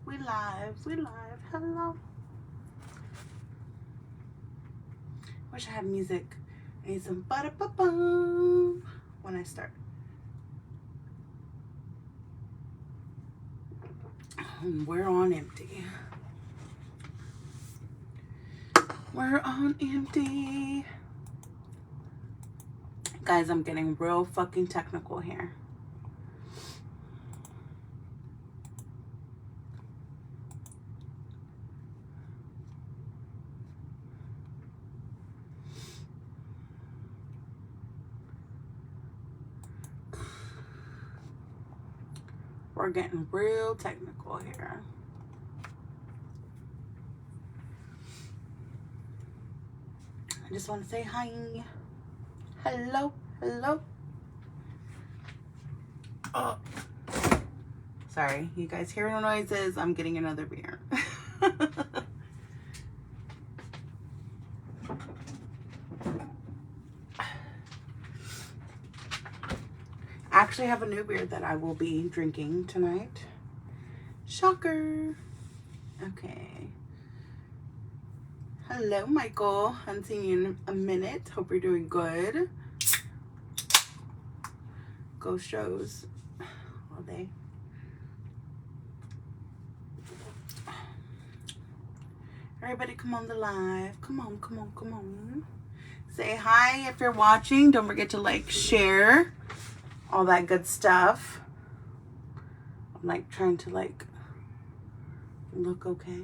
We live. Hello. Wish I had music. I need some ba-da-ba-bum when I start. We're on empty. We're on empty. Guys, I'm getting real fucking technical here. We're getting real technical here. I just want to say hi. Hello. Oh. Sorry, you guys hear the noises? I'm getting another beer. I actually have a new beer that I will be drinking tonight. Shocker. Okay. Hello, Michael. Haven't seen you in a minute. Hope you're doing good. Go shows all day. Everybody come on the live. Come on. Say hi if you're watching. Don't forget to like, share, all that good stuff. I'm like trying to like look okay.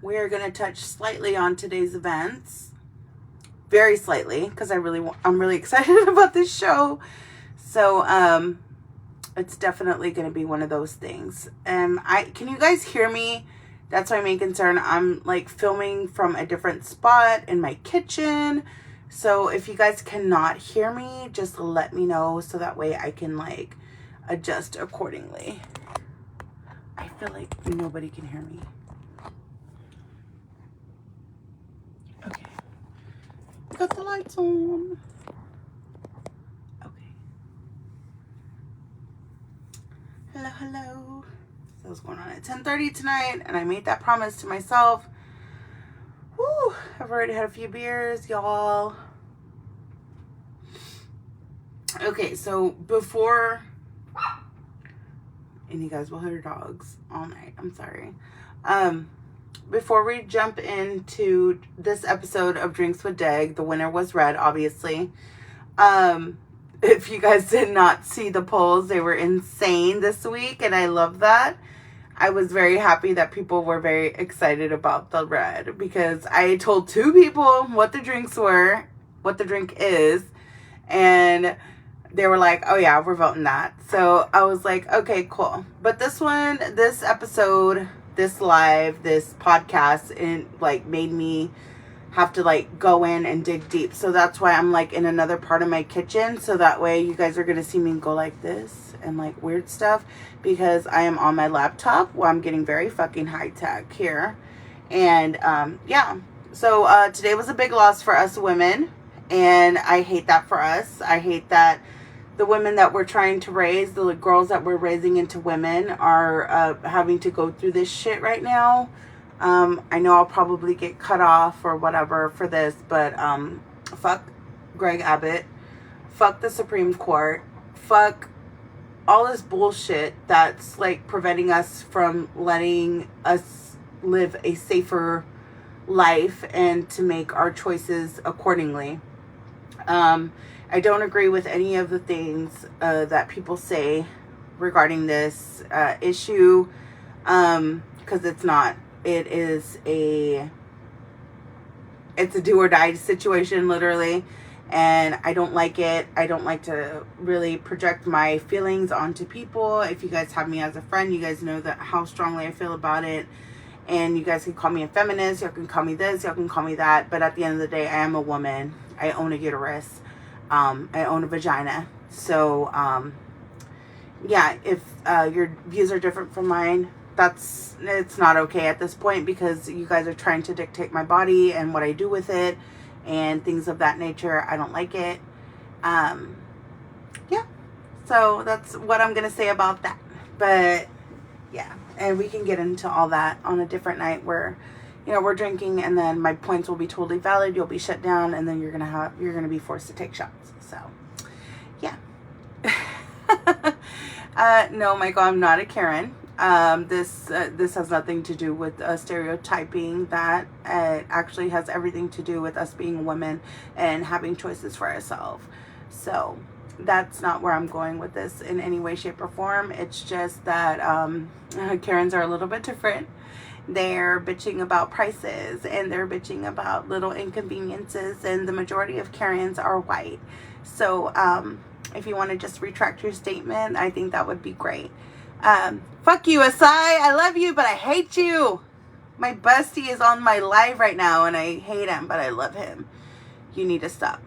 We are going to touch slightly on today's events. Very slightly, because I'm really excited about this show. So, it's definitely going to be one of those things. Can you guys hear me? That's my main concern. I'm like filming from a different spot in my kitchen. So if you guys cannot hear me, just let me know so that way I can like adjust accordingly. I feel like nobody can hear me. Okay. Got the lights on. Okay. Hello. So what's going on at 10:30 tonight, and I made that promise to myself. Woo! I've already had a few beers, y'all. Okay, so before, and you guys will hear dogs all night. I'm sorry. Before we jump into this episode of Drinks with Deg, the winner was red, obviously. If you guys did not see the polls, they were insane this week, and I love that. I was very happy that people were very excited about the red, because I told 2 people what the drinks were, what the drink is, and they were like, oh yeah, we're voting that. So I was like, okay, cool. But this episode, this live, this podcast, it like made me have to like go in and dig deep. So that's why I'm like in another part of my kitchen. So that way you guys are going to see me go like this and like weird stuff, because I am on my laptop where I'm getting very fucking high tech here. And yeah, so today was a big loss for us women, and I hate that for us. I hate that the women that we're trying to raise, the girls that we're raising into women, are having to go through this shit right now. I know I'll probably get cut off or whatever for this, but fuck Greg Abbott, fuck the Supreme Court, fuck all this bullshit that's like preventing us from letting us live a safer life and to make our choices accordingly. I don't agree with any of the things that people say regarding this issue, because it's not. It's a do or die situation, literally, and I don't like it. I don't like to really project my feelings onto people. If you guys have me as a friend, you guys know that how strongly I feel about it, and you guys can call me a feminist, you can call me this, you can call me that, but at the end of the day, I am a woman. I own a uterus. I own a vagina. So yeah, if your views are different from mine, it's not okay at this point, because you guys are trying to dictate my body and what I do with it and things of that nature. I don't like it. Yeah. So that's what I'm going to say about that. But yeah, and we can get into all that on a different night where, you know, we're drinking and then my points will be totally valid. You'll be shut down and then you're going to be forced to take shots. So yeah. No, Michael, I'm not a Karen. This has nothing to do with stereotyping that. It actually has everything to do with us being women and having choices for ourselves. So that's not where I'm going with this in any way, shape, or form. It's just that Karens are a little bit different. They're bitching about prices and they're bitching about little inconveniences, and the majority of Karens are white. So if you want to just retract your statement, I think that would be great. Fuck you, Asai. I love you, but I hate you. My bestie is on my live right now, and I hate him, but I love him. You need to stop.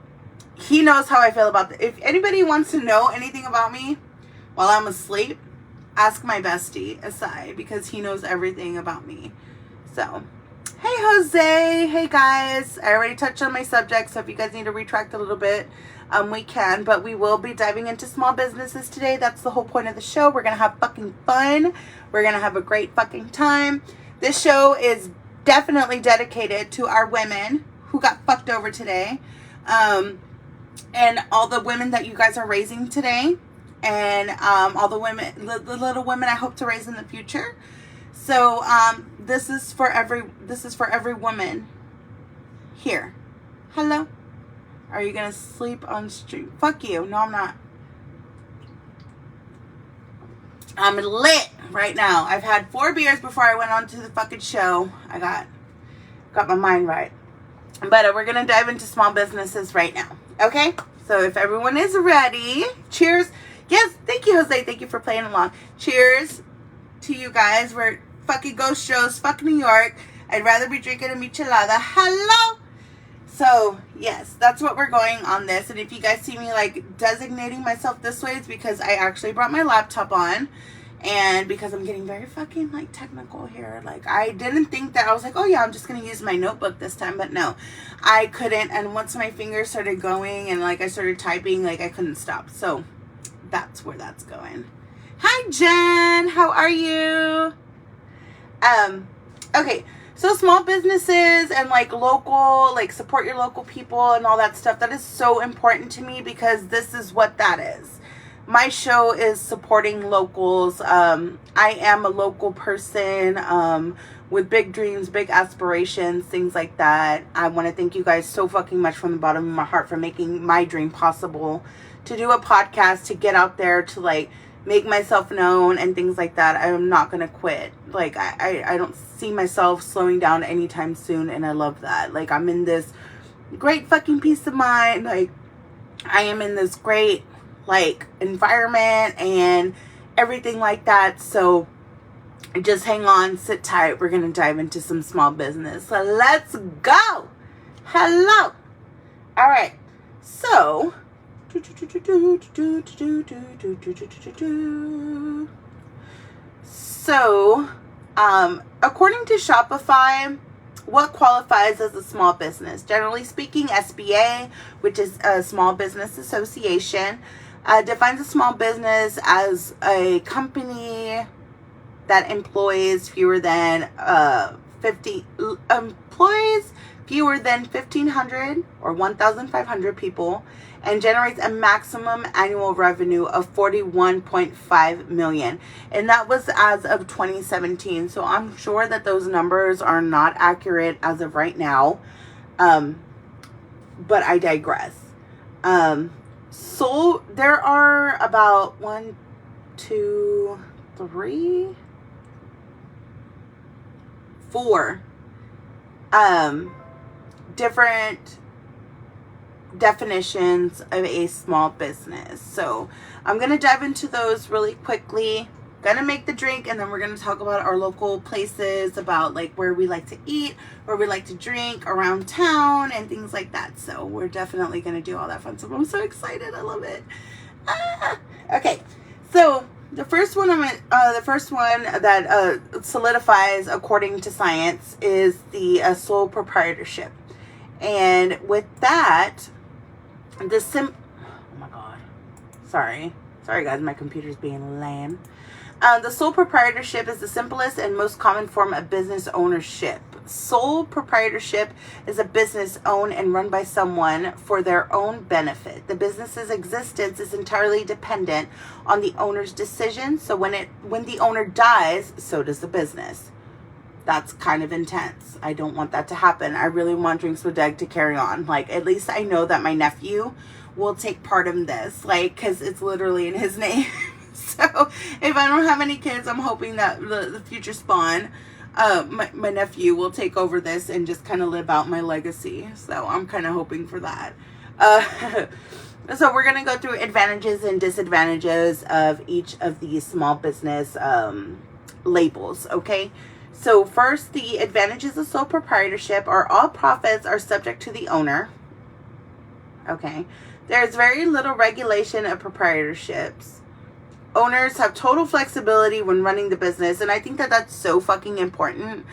He knows how I feel about this. If anybody wants to know anything about me while I'm asleep, ask my bestie, Asai, because he knows everything about me. So, hey, Jose. Hey, guys. I already touched on my subject, so if you guys need to retract a little bit, we can, but we will be diving into small businesses today. That's the whole point of the show. We're going to have fucking fun. We're going to have a great fucking time. This show is definitely dedicated to our women who got fucked over today. And all the women that you guys are raising today. And all the women, the little women I hope to raise in the future. So this is for every woman here. Hello? Are you going to sleep on stream? Fuck you. No, I'm not. I'm lit right now. I've had 4 beers before I went on to the fucking show. I got my mind right. But we're going to dive into small businesses right now. Okay? So if everyone is ready, cheers. Yes, thank you, Jose. Thank you for playing along. Cheers to you guys. We're fucking ghost shows. Fuck New York. I'd rather be drinking a michelada. Hello? So, yes, that's what we're going on this. And if you guys see me, like, designating myself this way, it's because I actually brought my laptop on. And because I'm getting very fucking, like, technical here. Like, I didn't think that. I was like, oh, yeah, I'm just going to use my notebook this time. But no, I couldn't. And once my fingers started going and, like, I started typing, like, I couldn't stop. So, that's where that's going. Hi, Jen. How are you? Okay. So small businesses and like local, like support your local people and all that stuff. That is so important to me because this is what that is. My show is supporting locals. I am a local person with big dreams, big aspirations, things like that. I want to thank you guys so fucking much from the bottom of my heart for making my dream possible to do a podcast, to get out there, to like make myself known and things like that. I'm not going to quit. Like, I don't see myself slowing down anytime soon, and I love that. Like, I'm in this great fucking peace of mind. Like, I am in this great, like, environment and everything like that. So, just hang on, sit tight. We're going to dive into some small business. So, let's go. Hello. All right. So, according to Shopify, what qualifies as a small business? Generally speaking, SBA, which is a Small Business Association, defines a small business as a company that employs fewer than 1,500 or 1,500 people and generates a maximum annual revenue of $41.5 million. And that was as of 2017. So I'm sure that those numbers are not accurate as of right now. But I digress. So there are about 1, 2, 3, 4 different definitions of a small business. So I'm going to dive into those really quickly. Going to make the drink, and then we're going to talk about our local places, about like where we like to eat, where we like to drink around town and things like that. So we're definitely going to do all that fun stuff. I'm so excited. I love it. Okay. So the first one that solidifies according to science is the sole proprietorship. And with that, Oh my God. Sorry guys, my computer's being lame. The sole proprietorship is the simplest and most common form of business ownership. Sole proprietorship is a business owned and run by someone for their own benefit. The business's existence is entirely dependent on the owner's decision. So when the owner dies, so does the business. That's kind of intense. I don't want that to happen. I really want drinkswithdeg to carry on. Like, at least I know that my nephew will take part in this, like, because it's literally in his name. So if I don't have any kids, I'm hoping that the future spawn, my nephew will take over this and just kind of live out my legacy. So I'm kind of hoping for that. So we're going to go through advantages and disadvantages of each of these small business labels, okay? So first, the advantages of sole proprietorship are all profits are subject to the owner. Okay. There's very little regulation of proprietorships. Owners have total flexibility when running the business. And I think that that's so fucking important.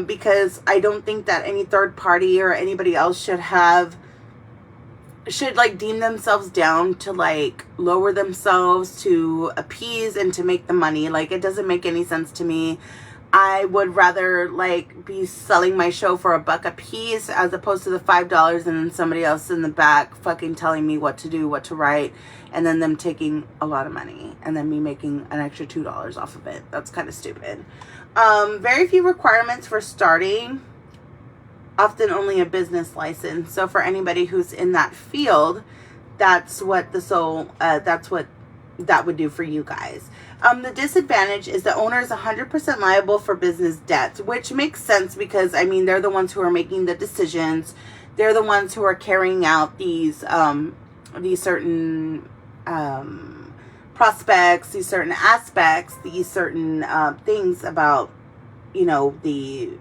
Because I don't think that any third party or anybody else should like deem themselves down to like lower themselves to appease and to make the money. Like, it doesn't make any sense to me. I would rather like be selling my show for $1 a piece as opposed to the $5 and then somebody else in the back fucking telling me what to do, what to write, and then them taking a lot of money and then me making an extra $2 off of it. That's kind of stupid. Very few requirements for starting. Often only a business license. So for anybody who's in that field, that's what that would do for you guys. The disadvantage is the owner is 100% liable for business debts, which makes sense because, I mean, they're the ones who are making the decisions. They're the ones who are carrying out these certain prospects, these certain aspects, these certain things about, you know, the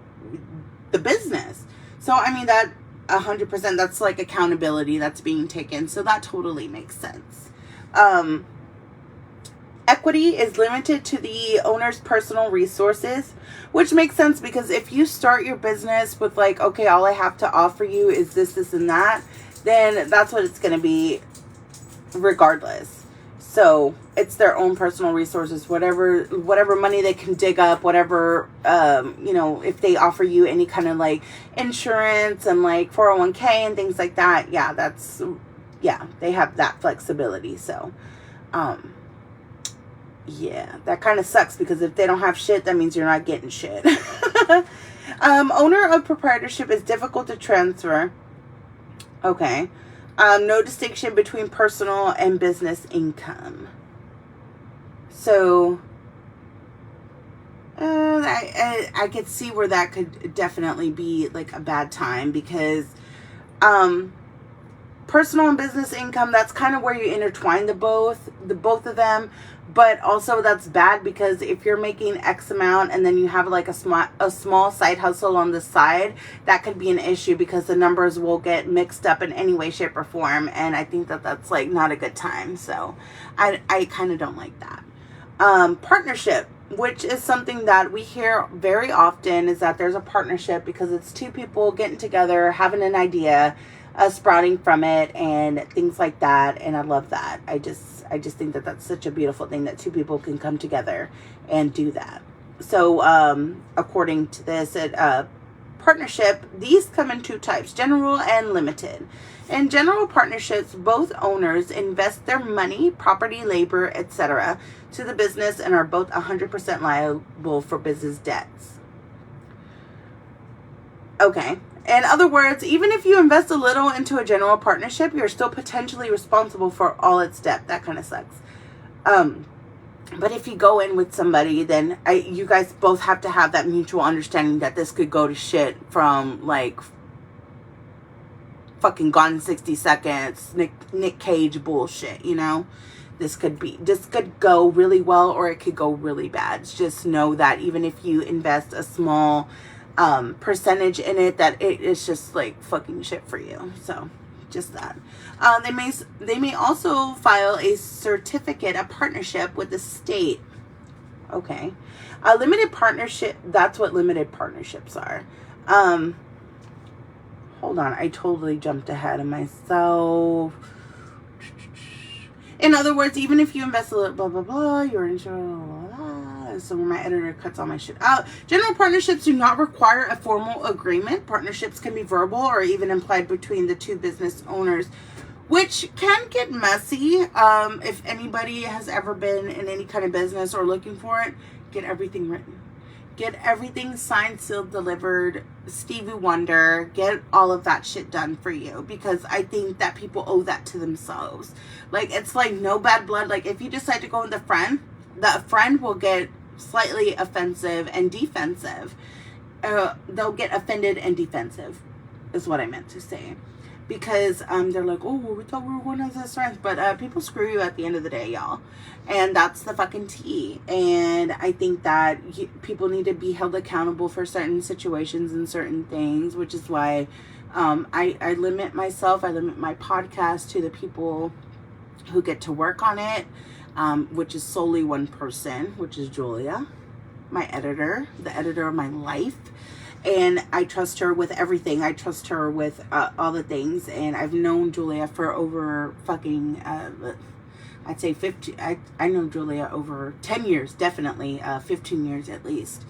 business. So, I mean, that 100%, that's like accountability that's being taken. So that totally makes sense. Equity is limited to the owner's personal resources, which makes sense because if you start your business with like, okay, all I have to offer you is this, this, and that, then that's what it's going to be regardless. So it's their own personal resources, whatever money they can dig up, whatever, you know, if they offer you any kind of like insurance and like 401k and things like that. Yeah, they have that flexibility. So, yeah, that kind of sucks because if they don't have shit, that means you're not getting shit. Owner of proprietorship is difficult to transfer. Okay. No distinction between personal and business income. So, I could see where that could definitely be like a bad time because, personal and business income, that's kind of where you intertwine the both of them. But also that's bad because if you're making X amount and then you have like a small side hustle on the side, that could be an issue because the numbers will get mixed up in any way, shape, or form. And I think that that's like not a good time. So I kind of don't like that. Partnership, which is something that we hear very often, is that there's a partnership because it's two people getting together, having an idea, sprouting from it and things like that. And I love that. I just think that that's such a beautiful thing that two people can come together and do that. So, according to this, partnership, these come in two types, general and limited. In general partnerships, both owners invest their money, property, labor, etc. to the business and are both 100% liable for business debts. Okay. In other words, even if you invest a little into a general partnership, you're still potentially responsible for all its debt. That kind of sucks. But if you go in with somebody, then you guys both have to have that mutual understanding that this could go to shit from like fucking Gone in 60 Seconds, Nick Cage bullshit, you know? This could go really well or it could go really bad. Just know that even if you invest a small percentage in it, that it is just like fucking shit for you. So just that. They may also file a certificate of partnership with the state. Okay. A limited partnership, that's what limited partnerships are. Hold on, I totally jumped ahead of myself. In other words, even if you invest a little blah, blah, blah, you're insured, blah, blah, blah. So my editor cuts all my shit out. General partnerships do not require a formal agreement. Partnerships can be verbal or even implied between the two business owners, which can get messy. If anybody has ever been in any kind of business or looking for it, get everything written. Get everything signed, sealed, delivered, Stevie Wonder. Get all of that shit done for you, because I think that people owe that to themselves. Like, it's like no bad blood. Like, if you decide to go with a friend, that friend will get slightly offensive and defensive. They'll get offended and defensive, is what I meant to say. Because they're like, oh, we thought we were going as a strength. But people screw you at the end of the day, y'all. And that's the fucking tea. And I think that people need to be held accountable for certain situations and certain things, which is why I limit myself. I limit my podcast to the people who get to work on it, which is solely one person, which is Julia, my editor, the editor of my life. And I trust her with everything. I trust her with all the things. And I've known Julia for over fucking, I'd say 50. I know Julia over 10 years, definitely 15 years at least.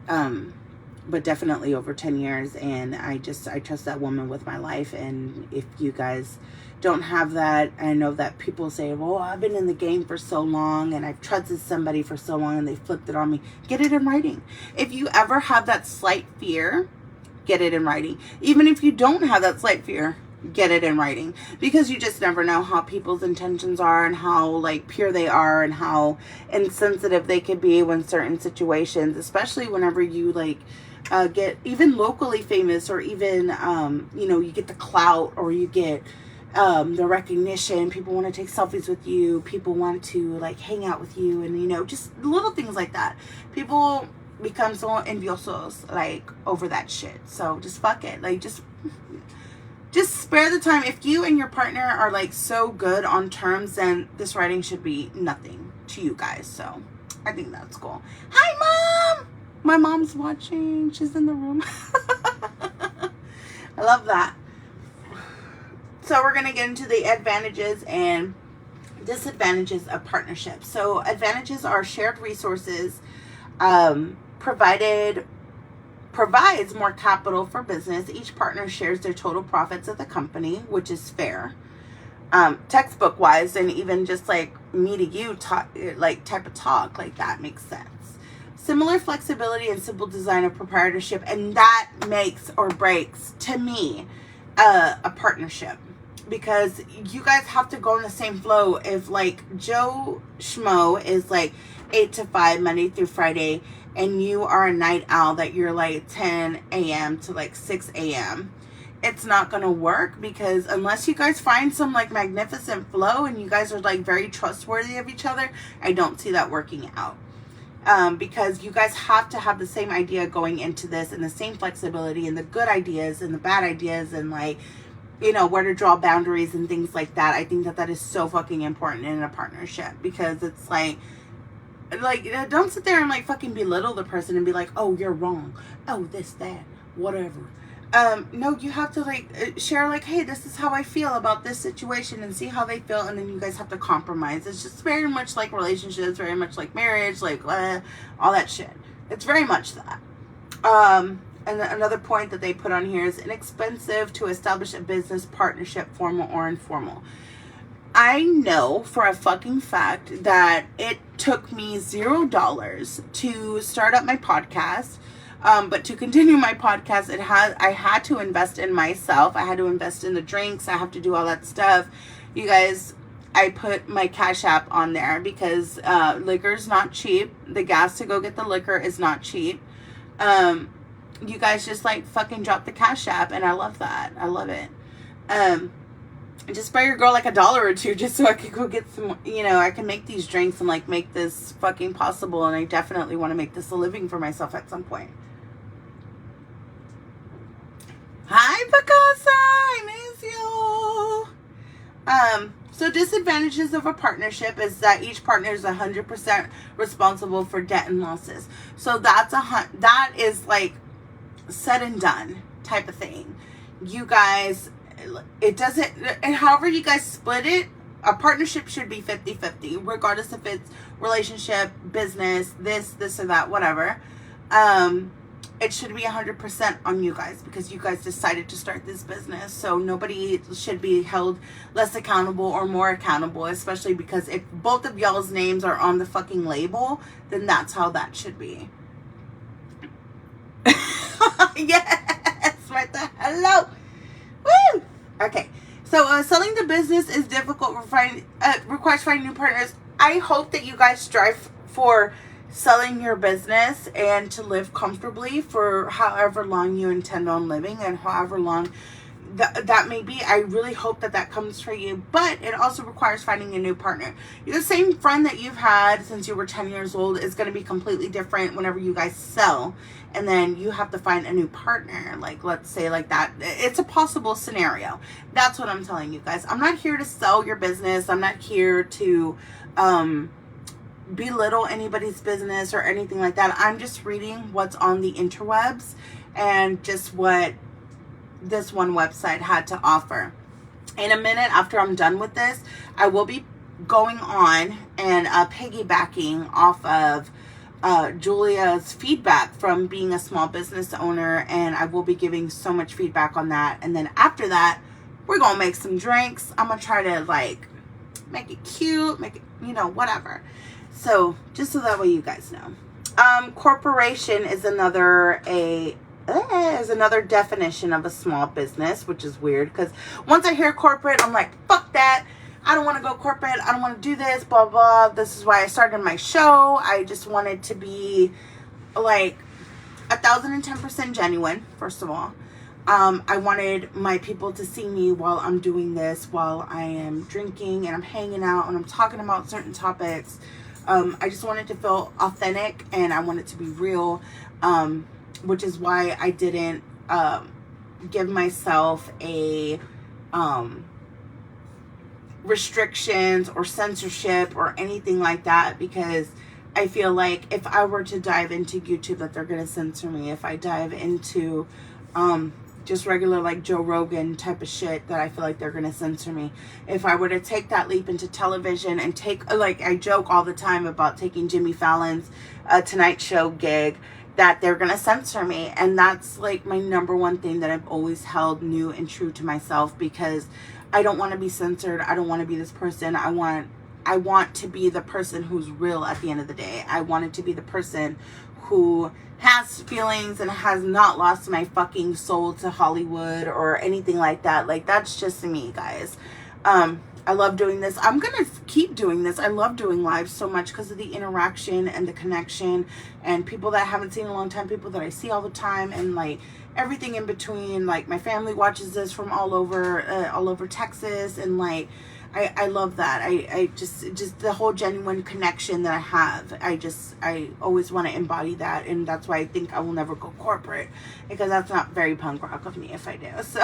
But definitely over 10 years. And I trust that woman with my life. And if you guys don't have that, I know that people say, well, I've been in the game for so long and I've trusted somebody for so long and they flipped it on me. Get it in writing. If you ever have that slight fear, get it in writing. Even if you don't have that slight fear, get it in writing, because you just never know how people's intentions are and how like pure they are and how insensitive they could be when certain situations, especially whenever you like get even locally famous, or even you get the clout, or you get the recognition. People want to take selfies with you. People want to like hang out with you, and just little things like that. People become so enviosos like over that shit. So just fuck it. Like just spare the time. If you and your partner are like so good on terms, then this writing should be nothing to you guys. So I think that's cool. Hi, Mom. My mom's watching. She's in the room. I love that. So we're going to get into the advantages and disadvantages of partnerships. So advantages are shared resources, provides more capital for business. Each partner shares their total profits of the company, which is fair. Textbook wise, and even just like me to you type of talk, like that makes sense. Similar flexibility and simple design of proprietorship, and that makes or breaks to me a partnership. Because you guys have to go in the same flow. If like Joe Schmo is like 8 to 5 Monday through Friday, and you are a night owl that you're like 10 a.m. to like 6 a.m., it's not gonna work, because unless you guys find some like magnificent flow and you guys are like very trustworthy of each other, I don't see that working out. Because you guys have to have the same idea going into this, and the same flexibility, and the good ideas and the bad ideas, and like where to draw boundaries and things like that. I think that is so fucking important in a partnership, because it's like don't sit there and like fucking belittle the person and be like, oh, you're wrong, oh, this, that, whatever. No, you have to like share like, hey, this is how I feel about this situation, and see how they feel, and then you guys have to compromise. It's just very much like relationships, very much like marriage, like all that shit. It's very much that. And another point that they put on here is inexpensive to establish a business partnership, formal or informal. I know for a fucking fact that it took me $0 to start up my podcast. But to continue my podcast, I had to invest in myself. I had to invest in the drinks. I have to do all that stuff. You guys, I put my Cash App on there because liquor is not cheap. The gas to go get the liquor is not cheap. You guys just like fucking drop the Cash App, and I love that. I love it. Just spare your girl like $1 or $2 just so I can go get some, I can make these drinks and like make this fucking possible. And I definitely want to make this a living for myself at some point. Hi, Picasso. I miss you. So disadvantages of a partnership is that each partner is 100% responsible for debt and losses. So that is like said and done type of thing. You guys, it doesn't, and however you guys split it, a partnership should be 50-50, regardless if it's relationship, business, this or that, whatever. It should be 100% on you guys, because you guys decided to start this business. So nobody should be held less accountable or more accountable, especially because if both of y'all's names are on the fucking label, then that's how that should be. Yes, right there. Hello. Woo. Okay. So selling the business is difficult. Requires finding new partners. I hope that you guys strive for selling your business and to live comfortably for however long you intend on living, and however long that may be. I really hope that comes for you, but it also requires finding a new partner. The same friend that you've had since you were 10 years old is going to be completely different whenever you guys sell, and then you have to find a new partner. Like, let's say like that. It's a possible scenario. That's what I'm telling you guys. I'm not here to sell your business. I'm not here to belittle anybody's business or anything like that. I'm just reading what's on the interwebs and just what this one website had to offer. In a minute, after I'm done with this, I will be going on and piggybacking off of Julia's feedback from being a small business owner, and I will be giving so much feedback on that. And then after that, we're gonna make some drinks. I'm gonna try to like make it cute, make it, whatever. So just so that way you guys know. Corporation is another definition of a small business, which is weird, because once I hear corporate, I'm like, fuck that. I don't want to go corporate. I don't want to do this, blah, blah. This is why I started my show. I just wanted to be like 1,010% genuine, first of all. I wanted my people to see me while I'm doing this, while I am drinking and I'm hanging out and I'm talking about certain topics. I just wanted to feel authentic, and I wanted to be real, which is why I didn't give myself a restrictions or censorship or anything like that, because I feel like if I were to dive into YouTube, that they're going to censor me. If I dive into just regular like Joe Rogan type of shit, that I feel like they're going to censor me. If I were to take that leap into television and take, like I joke all the time about taking Jimmy Fallon's Tonight Show gig, that they're going to censor me. And that's like my number one thing that I've always held new and true to myself, because I don't want to be censored. I don't want to be this person. I want to be the person who's real at the end of the day. I wanted to be the person who has feelings and has not lost my fucking soul to Hollywood or anything like that. Like, that's just me, guys. I love doing this. I'm going to keep doing this. I love doing live so much because of the interaction and the connection, and people that I haven't seen in a long time, people that I see all the time, and like everything in between. Like, my family watches this from all over Texas, and like I love that. I just the whole genuine connection that I have. I always want to embody that, and that's why I think I will never go corporate, because that's not very punk rock of me if I do. So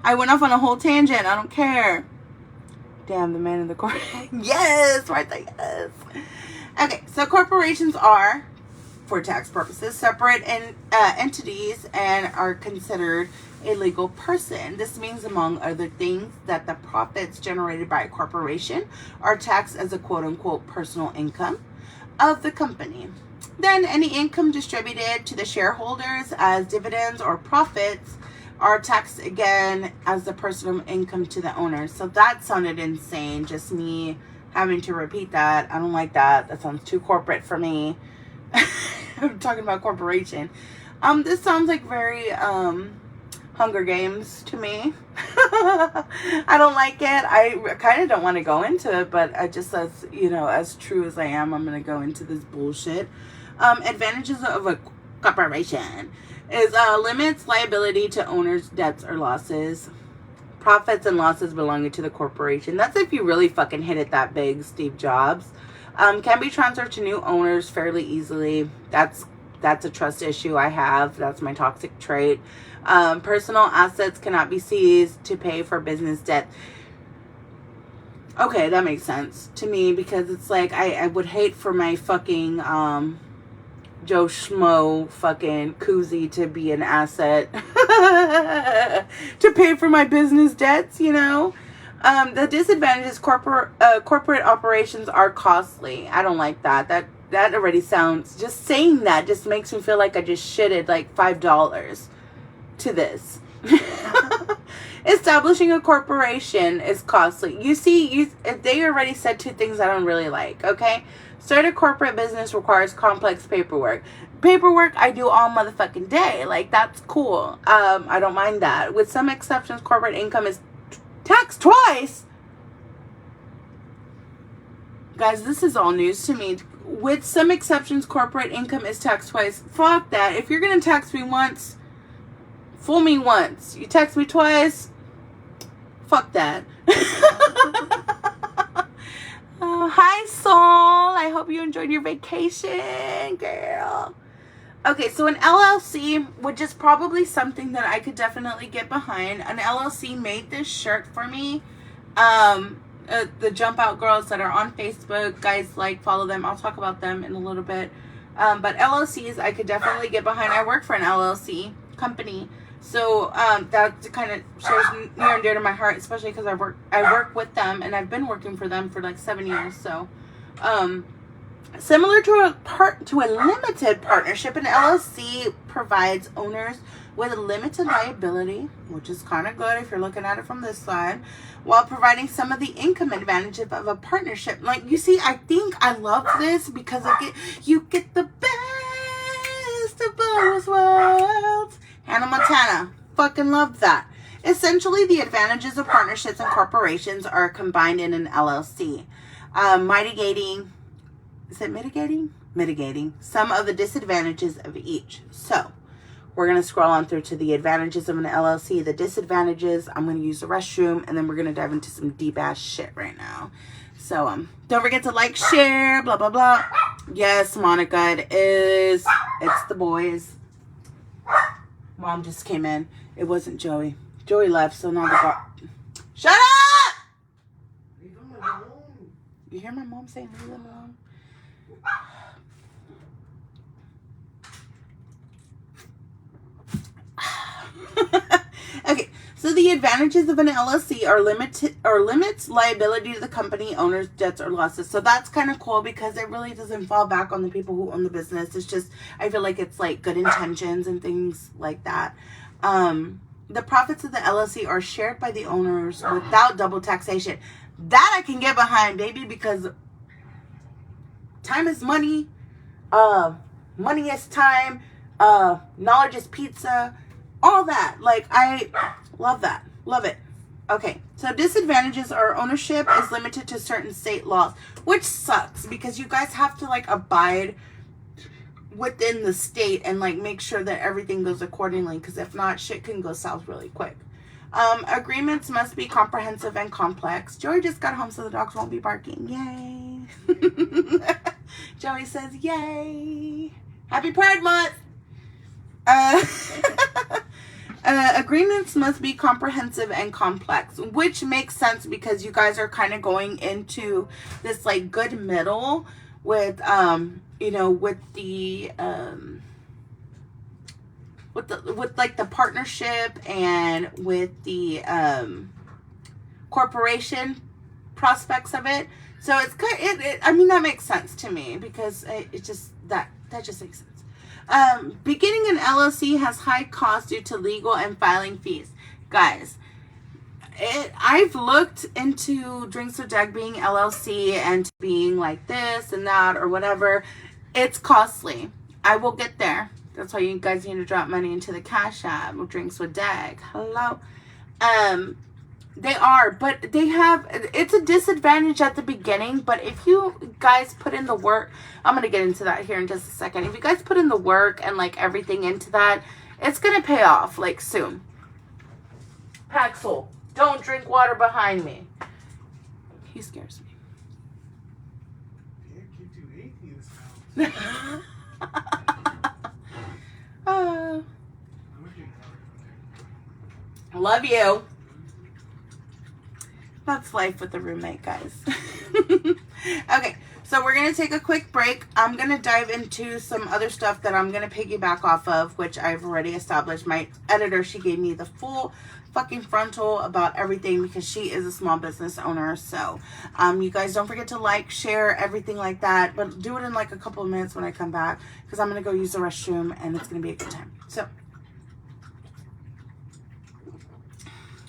I went off on a whole tangent. I don't care. Damn, the man in the corner. Yes, right there. Yes. Okay, so corporations are, for tax purposes, separate entities and are considered a legal person. This means, among other things, that the profits generated by a corporation are taxed as a quote-unquote personal income of the company. Then any income distributed to the shareholders as dividends or profits are taxed again as the personal income to the owners. So that sounded insane, just me having to repeat that. I don't like that. That sounds too corporate for me. I'm talking about corporation. This sounds like very Hunger Games to me. I don't like it. I kind of don't want to go into it, but I just, as true as I am, I'm going to go into this bullshit. Advantages of a corporation is limits liability to owners' debts or losses. Profits and losses belonging to the corporation. That's if you really fucking hit it that big, Steve Jobs. Can be transferred to new owners fairly easily. That's a trust issue I have. That's my toxic trait. Personal assets cannot be seized to pay for business debt. Okay, that makes sense to me, because it's like I would hate for my fucking Joe Schmo fucking koozie to be an asset to pay for my business debts, The disadvantages, corporate operations are costly. I don't like that. That already sounds, just saying that just makes me feel like I just shitted like $5 to this. Establishing a corporation is costly. You see, they already said two things I don't really like, okay? Start a corporate business requires complex paperwork. Paperwork I do all motherfucking day. Like, that's cool. I don't mind that. With some exceptions, corporate income is taxed twice. Guys, this is all news to me. With some exceptions, corporate income is taxed twice. Fuck that. If you're going to tax me once, fool me once. You tax me twice, fuck that. Hi, Soul. I hope you enjoyed your vacation, girl. Okay, so an LLC, which is probably something that I could definitely get behind. An LLC made this shirt for me. The Jump Out girls that are on Facebook, guys, like, follow them. I'll talk about them in a little bit. But LLCs, I could definitely get behind. I work for an LLC company. So that kind of shares near and dear to my heart, especially because I work with them, and I've been working for them for like 7 years. So similar to a limited partnership, an LLC provides owners with a limited liability, which is kind of good if you're looking at it from this side, while providing some of the income advantages of a partnership. Like, you see, I think I love this because you get the best of both worlds. Hannah Montana. Fucking love that. Essentially, the advantages of partnerships and corporations are combined in an LLC. Mitigating some of the disadvantages of each. So, we're going to scroll on through to the advantages of an LLC, the disadvantages. I'm going to use the restroom, and then we're going to dive into some deep-ass shit right now. So, don't forget to like, share, blah, blah, blah. Yes, Monica, it's the boys. Mom just came in. It wasn't Joey. Joey left, so now the bar. Shut up! Leave him alone. You hear my mom saying leave him alone? Okay, so the advantages of an LLC are limits liability to the company owner's debts or losses. So that's kind of cool because it really doesn't fall back on the people who own the business. It's just, I feel like it's like good intentions and things like that. The profits of the LLC are shared by the owners without double taxation. That I can get behind, baby, because time is money. Money is time. Knowledge is pizza. All that. Like, I love that. Love it. Okay. So disadvantages are ownership is limited to certain state laws, which sucks because you guys have to like abide within the state and like make sure that everything goes accordingly, because if not, shit can go south really quick. Agreements must be comprehensive and complex. Joey just got home, so the dogs won't be barking. Yay. Joey says yay. Happy Pride Month. Agreements must be comprehensive and complex, which makes sense because you guys are kind of going into this like good middle with with like the partnership and with the corporation prospects of it. So it's kind of, I mean, that makes sense to me because it just that just makes sense. Beginning an LLC has high costs due to legal and filing fees. Guys, I've looked into drinkswithdeg being LLC and being like this and that or whatever. It's costly. I will get there. That's why you guys need to drop money into the Cash App with drinkswithdeg. Hello. But they have, it's a disadvantage at the beginning, but if you guys put in the work, I'm going to get into that here in just a second. If you guys put in the work and like everything into that, it's going to pay off like soon. Paxel, don't drink water behind me. He scares me. Can't keep you atheist now. Love you. That's life with a roommate, guys. Okay, so we're going to take a quick break. I'm going to dive into some other stuff that I'm going to piggyback off of, which I've already established. My editor, she gave me the full fucking frontal about everything because she is a small business owner. So you guys don't forget to like, share, everything like that, but do it in like a couple of minutes when I come back, because I'm gonna go use the restroom and it's gonna be a good time. So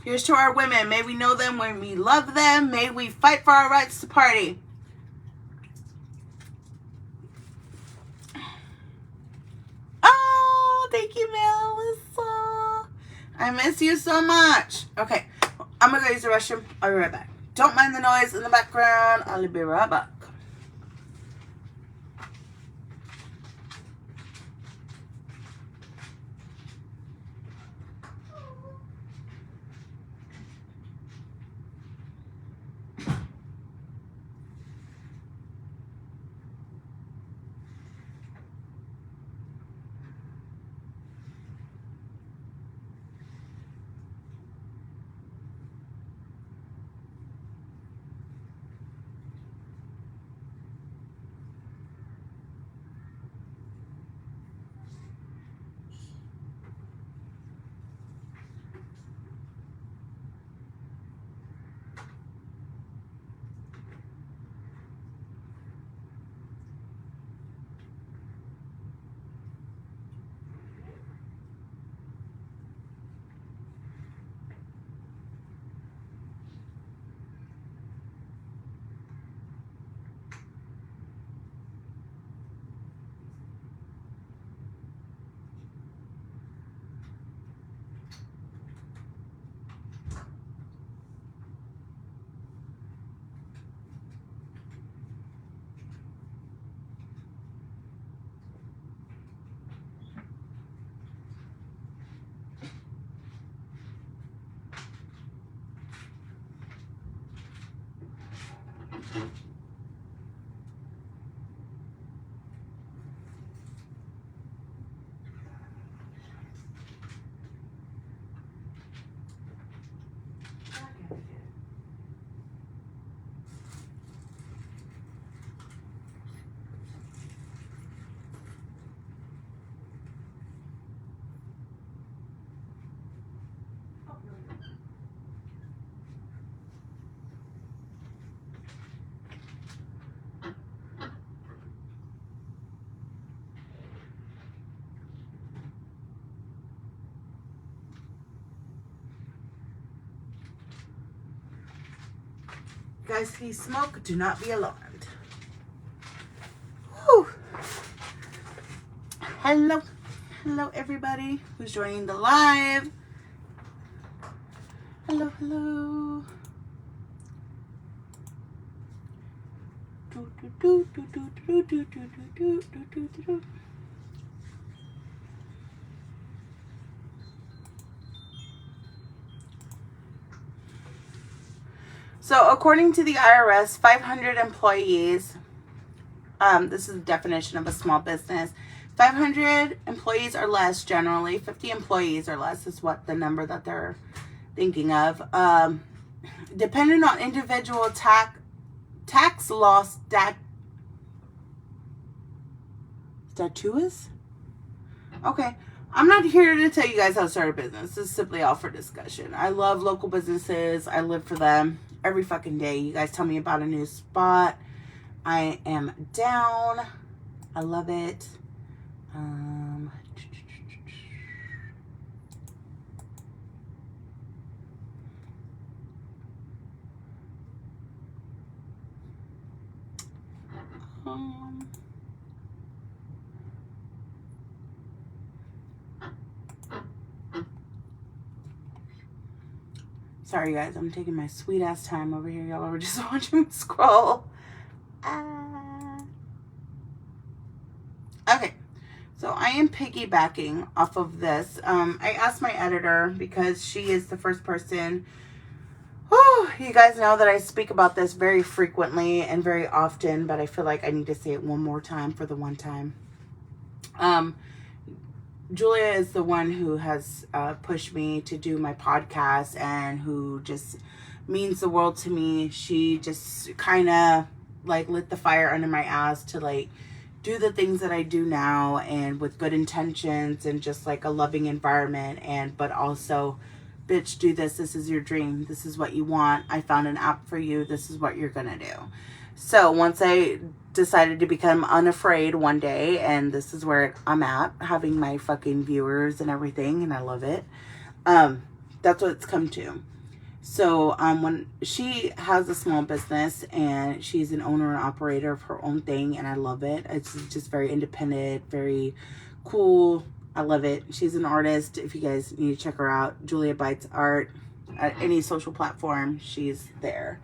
here's to our women. May we know them, when we love them, may we fight for our rights to party. Oh, thank you, Melissa. I miss you so much. Okay, I'm gonna go use the restroom. I'll be right back. Don't mind the noise in the background. I'll be right back. Guys, see smoke, do not be alarmed. Whew. Hello. Hello, everybody who's joining the live. Hello, hello. So according to the IRS, 500 employees, this is the definition of a small business. 500 employees or less, generally 50 employees or less is what the number that they're thinking of. Depending on individual tax law statues. Okay, I'm not here to tell you guys how to start a business. This is simply all for discussion. I love local businesses. I live for them every fucking day. You guys tell me about a new spot, I am down. I love it. Sorry guys, I'm taking my sweet ass time over here. Y'all are just watching me scroll. Okay, so I am piggybacking off of this. I asked my editor because she is the first person. Oh, you guys know that I speak about this very frequently and very often, but I feel like I need to say it one more time for the one time. Julia is the one who has pushed me to do my podcast and who just means the world to me. She just kind of like lit the fire under my ass to like do the things that I do now, and with good intentions and just like a loving environment, and but also bitch, do this. This is your dream. This is what you want. I found an app for you. This is what you're going to do. So once I decided to become unafraid one day, and this is where I'm at, having my fucking viewers and everything, and I love it. That's what it's come to. So when she has a small business, and she's an owner and operator of her own thing, and I love it. It's just very independent, very cool. I love it. She's an artist. If you guys need to check her out, Julia Bites Art, at any social platform, she's there.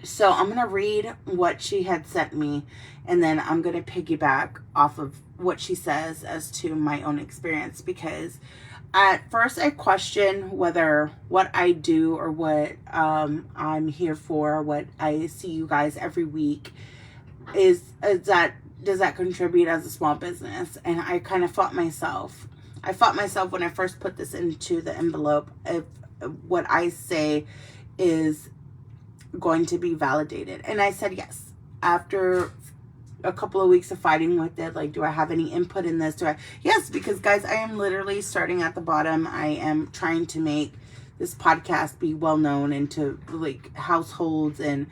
So I'm going to read what she had sent me, and then I'm going to piggyback off of what she says as to my own experience, because at first I questioned whether what I do or what I'm here for, what I see you guys every week, does that contribute as a small business? And I kind of fought myself. I fought myself when I first put this into the envelope, if what I say is going to be validated. And I said yes. After a couple of weeks of fighting with it, like, do I have any input in this? Yes, because guys, I am literally starting at the bottom. I am trying to make this podcast be well known into like households, and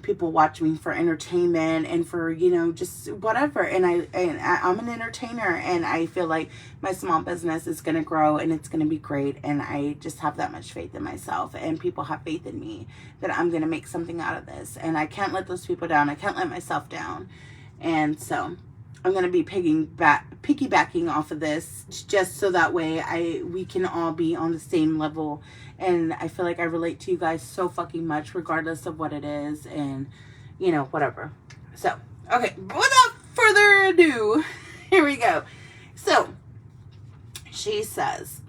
people watch me for entertainment and for, you know, just whatever. And I'm an entertainer, and I feel like my small business is going to grow and it's going to be great. And I just have that much faith in myself, and people have faith in me that I'm going to make something out of this. And I can't let those people down. I can't let myself down. And so I'm going to be piggybacking off of this, just so that way we can all be on the same level. And I feel like I relate to you guys so fucking much, regardless of what it is, and, you know, whatever. So, okay, without further ado, here we go. So, she says,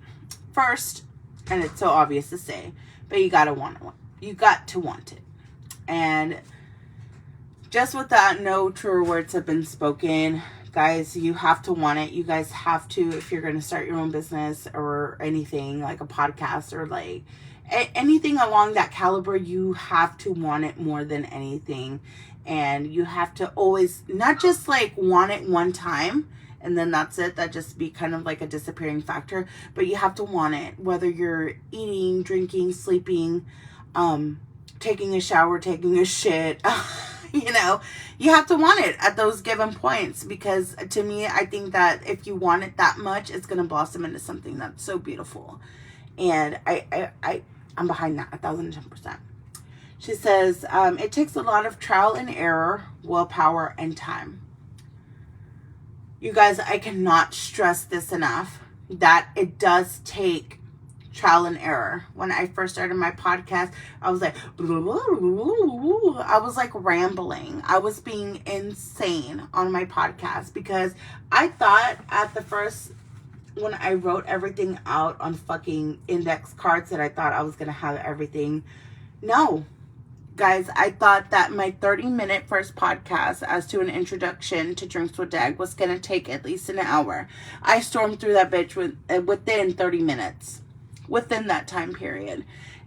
first, and it's so obvious to say, but you gotta want it. You got to want it. And just with that, no truer words have been spoken. Guys, you have to want it. You guys have to, if you're going to start your own business or anything like a podcast or like anything along that caliber, you have to want it more than anything. And you have to always not just like want it one time and then that's it. That just be kind of like a disappearing factor, but you have to want it, whether you're eating, drinking, sleeping, taking a shower, taking a shit, you know, you have to want it at those given points, because to me, I think that if you want it that much, it's going to blossom into something that's so beautiful. And I'm behind that 1,010%. She says, it takes a lot of trial and error, willpower, and time. You guys, I cannot stress this enough, that it does take trial and error. When I first started my podcast, I was like, I was like rambling. I was being insane on my podcast, because I thought at the first, when I wrote everything out on fucking index cards, that I thought I was going to have everything. No, guys, I thought that my 30-minute first podcast as to an introduction to drinkswithdeg was going to take at least an hour. I stormed through that bitch within 30 minutes. Within that time period.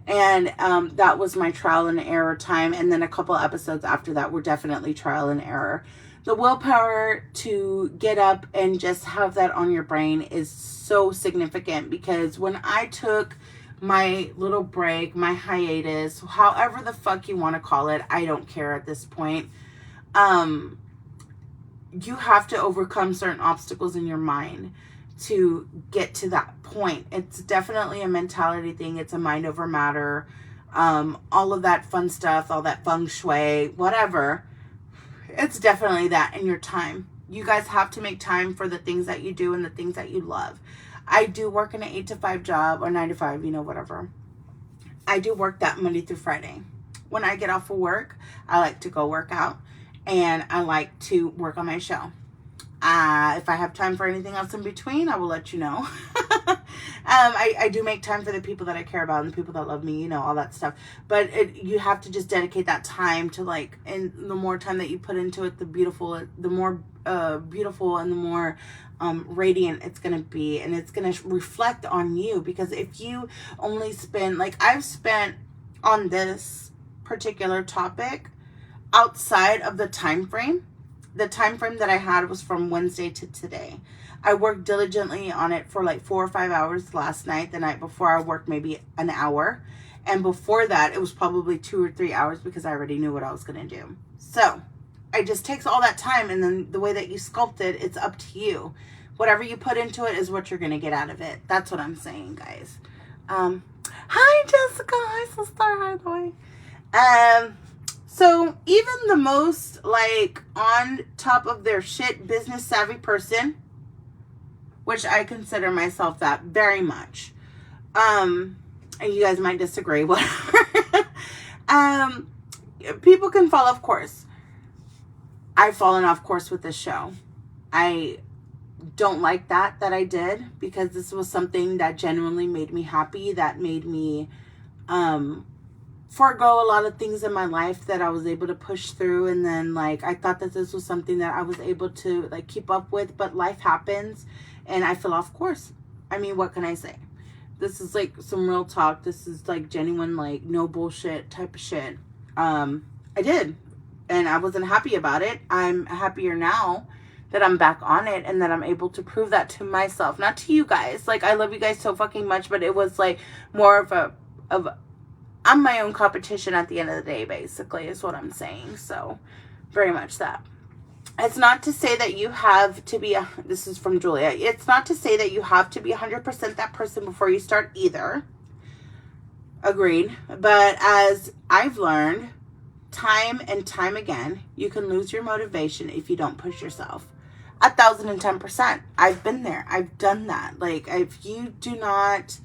And that was my trial and error time. And then a couple episodes after that were definitely trial and error. The willpower to get up and just have that on your brain is so significant, because when I took my little break, my hiatus, however the fuck you want to call it, I don't care at this point. You have to overcome certain obstacles in your mind to get to that point. It's definitely a mentality thing. It's a mind over matter. All of that fun stuff, all that feng shui, whatever. It's definitely that in your time. You guys have to make time for the things that you do and the things that you love. I do work in an 8 to 5 job, or 9 to 5, you know, whatever. I do work that Monday through Friday. When I get off of work, I like to go work out, and I like to work on my show. If I have time for anything else in between, I will let you know. I do make time for the people that I care about and the people that love me, you know, all that stuff. But you have to just dedicate that time to, like, and the more time that you put into it, the more beautiful and the more radiant it's going to be. And it's going to reflect on you, because if you only spend, like I've spent on this particular topic outside of the time frame that I had was from Wednesday to today. I worked diligently on it for like 4 or 5 hours last night. The night before, I worked maybe an hour. And before that, it was probably 2 or 3 hours because I already knew what I was going to do. So it just takes all that time. And then the way that you sculpt it, it's up to you. Whatever you put into it is what you're going to get out of it. That's what I'm saying, guys. Hi, Jessica. Hi, sister. Hi, boy. So even the most like on top of their shit business savvy person, which I consider myself that very much. And you guys might disagree, whatever. People can fall off course. I've fallen off course with this show. I don't like that I did, because this was something that genuinely made me happy, that made me forego a lot of things in my life that I was able to push through. And then like I thought that this was something that I was able to like keep up with, but life happens and I fell off course. I mean, what can I say? This is like some real talk. This is like genuine, like no bullshit type of shit. I did, and I wasn't happy about it. I'm happier now that I'm back on it and that I'm able to prove that to myself, not to you guys. Like, I love you guys so fucking much, but it was like more of I'm my own competition at the end of the day, basically, is what I'm saying. So very much that. It's not to say that you have to be, this is from Julia. It's not to say that you have to be 100% that person before you start either. Agreed. But as I've learned time and time again, you can lose your motivation if you don't push yourself. 1,010%. I've been there. I've done that. Like, if you do not,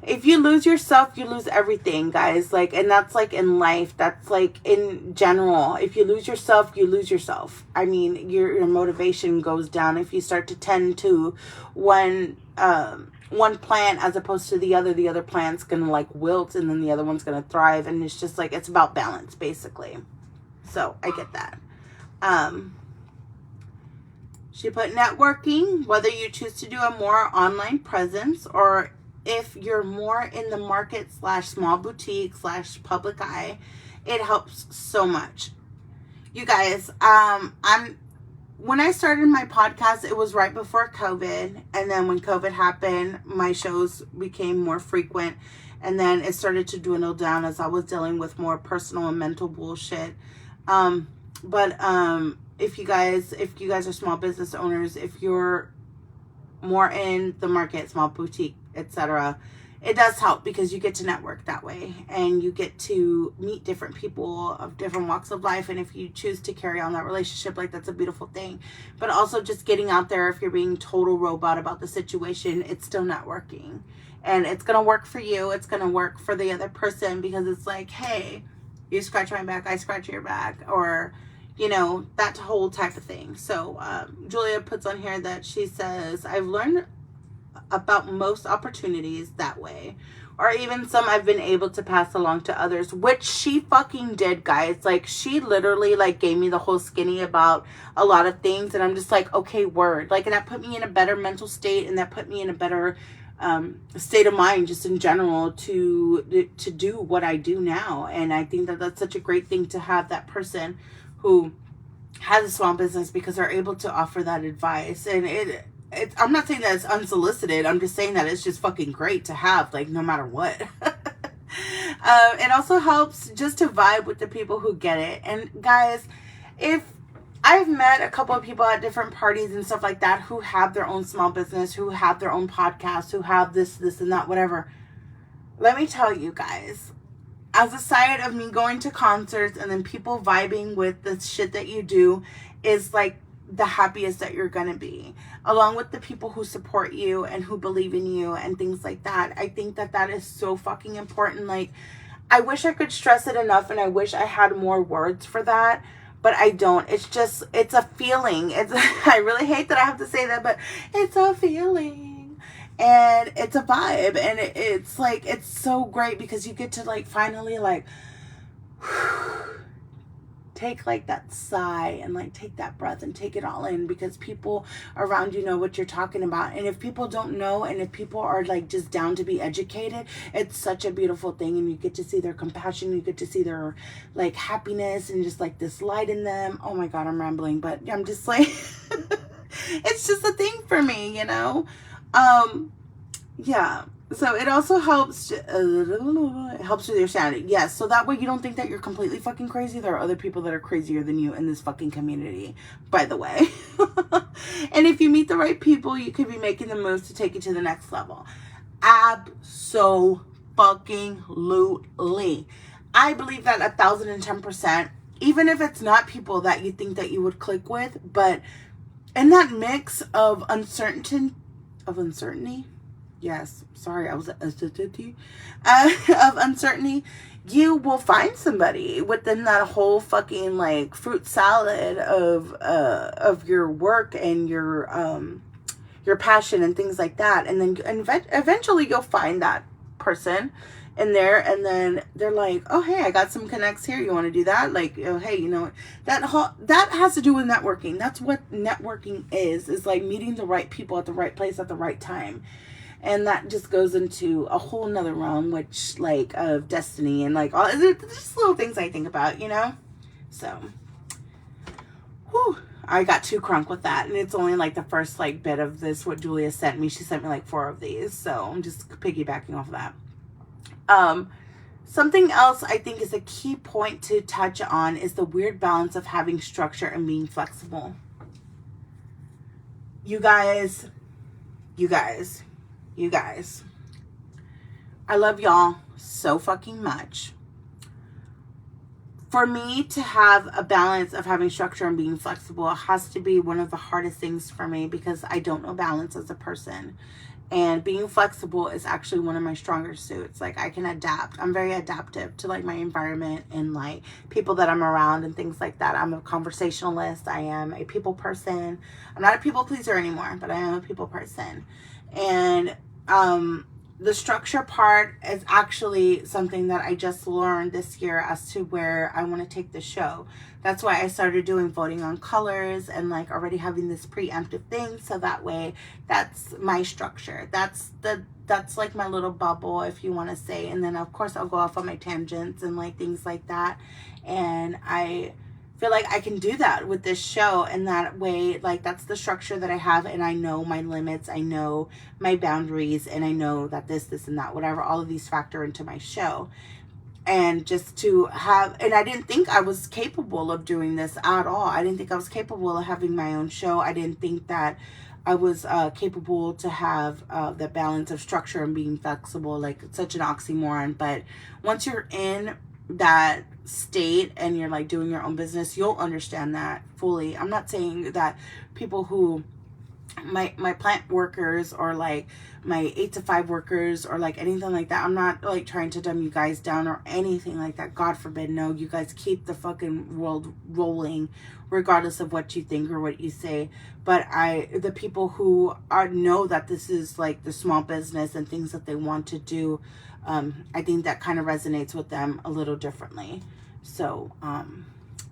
if you lose yourself, you lose everything, guys. Like, and that's like in life. That's like in general. If you lose yourself, you lose yourself. I mean, your motivation goes down if you start to tend to one plant as opposed to the other plant's gonna like wilt, and then the other one's gonna thrive. And it's just like, it's about balance, basically. So I get that. She put networking, whether you choose to do a more online presence or if you're more in the market / small boutique / public eye, it helps so much. You guys, when I started my podcast, it was right before COVID. And then when COVID happened, my shows became more frequent. And then it started to dwindle down as I was dealing with more personal and mental bullshit. If you guys are small business owners, if you're more in the market, small boutique, etc., it does help because you get to network that way and you get to meet different people of different walks of life. And if you choose to carry on that relationship, like, that's a beautiful thing. But also just getting out there, if you're being total robot about the situation, it's still networking. And it's going to work for you. It's going to work for the other person because it's like, hey, you scratch my back, I scratch your back, or, you know, that whole type of thing. So Julia puts on here that she says, I've learned about most opportunities that way, or even some I've been able to pass along to others, which she fucking did, guys. Like, she literally like gave me the whole skinny about a lot of things, and I'm just like, okay, word. Like, and that put me in a better mental state, and that put me in a better state of mind just in general to do what I do now. And I think that that's such a great thing to have that person who has a small business, because they're able to offer that advice. And I'm not saying that it's unsolicited. I'm just saying that it's just fucking great to have, like, no matter what. It also helps just to vibe with the people who get it. And guys, if I've met a couple of people at different parties and stuff like that who have their own small business, who have their own podcast, who have this and that, whatever. Let me tell you guys, as a side of me going to concerts and then people vibing with the shit that you do is like the happiest that you're gonna be, along with the people who support you and who believe in you and things like that. I think that that is so fucking important. Like, I wish I could stress it enough, and I wish I had more words for that, but I don't. It's just, it's a feeling. I really hate that I have to say that, but it's a feeling and it's a vibe, and it's like, it's so great because you get to like finally like take like that sigh and like take that breath and take it all in, because people around you know what you're talking about. And if people don't know, and if people are like just down to be educated, it's such a beautiful thing. And you get to see their compassion, you get to see their like happiness and just like this light in them. Oh my God, I'm rambling, but I'm just like It's just a thing for me, you know? Yeah. So it also helps, it helps with your sanity. Yes. So that way you don't think that you're completely fucking crazy. There are other people that are crazier than you in this fucking community, by the way. And if you meet the right people, you could be making the moves to take you to the next level. Abso-fucking-lutely. I believe that 1,010%, even if it's not people that you think that you would click with, but in that mix of uncertainty, yes, sorry, I was of uncertainty, you will find somebody within that whole fucking like fruit salad of your work and your passion and things like that. And then eventually you'll find that person in there, and then they're like, oh hey, I got some connects here, you want to do that? Like, oh hey, you know, that has to do with networking. That's what networking is like meeting the right people at the right place at the right time. And that just goes into a whole nother realm, which like of destiny and like all just little things I think about, you know. So whew, I got too crunk with that, and it's only like the first like bit of this what Julia sent me. She sent me like 4 of these, so I'm just piggybacking off of that. Something else I think is a key point to touch on is the weird balance of having structure and being flexible. You guys, I love y'all so fucking much. For me to have a balance of having structure and being flexible has to be one of the hardest things for me, because I don't know balance as a person. And being flexible is actually one of my stronger suits. Like, I can adapt. I'm very adaptive to like my environment and like people that I'm around and things like that. I'm a conversationalist. I am a people person. I'm not a people pleaser anymore, but I am a people person. And the structure part is actually something that I just learned this year as to where I want to take the show. That's why I started doing voting on colors and like already having this preemptive thing. So that way, that's my structure. That's like my little bubble, if you want to say. And then of course I'll go off on my tangents and like things like that. And I feel like I can do that with this show, and that way, like, that's the structure that I have, and I know my limits, I know my boundaries, and I know that this and that, whatever, all of these factor into my show. And just to have, and I didn't think I was capable of doing this at all. I didn't think I was capable of having my own show. I didn't think that I was capable to have the balance of structure and being flexible. Like, it's such an oxymoron. But once you're in that state and you're like doing your own business, you'll understand that fully. I'm not saying that people who my plant workers or like my 8 to 5 workers or like anything like that, I'm not like trying to dumb you guys down or anything like that. God forbid. No, you guys keep the fucking world rolling regardless of what you think or what you say. But the people who know that this is like the small business and things that they want to do, I think that kind of resonates with them a little differently. So,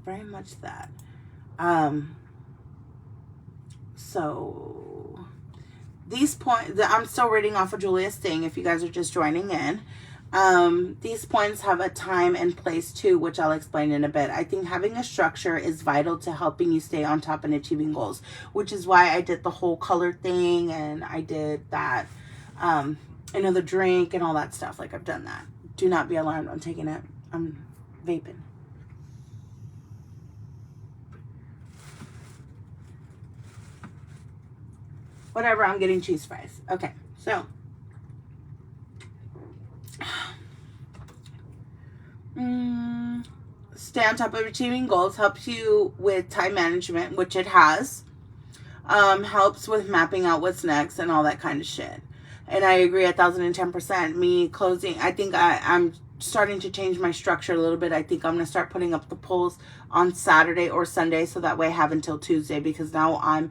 very much that. So, these points, I'm still reading off of Julia's thing if you guys are just joining in. These points have a time and place too, which I'll explain in a bit. I think having a structure is vital to helping you stay on top and achieving goals, which is why I did the whole color thing, and I did that, the drink and all that stuff. Like, I've done that. Do not be alarmed. I'm taking it. I'm vaping. Whatever, I'm getting cheese fries. Okay, so. Stay on top of achieving goals helps you with time management, which it has. Helps with mapping out what's next and all that kind of shit. And I agree 1,010%. Me closing, I think I'm starting to change my structure a little bit. I think I'm going to start putting up the polls on Saturday or Sunday, so that way I have until Tuesday, because now I'm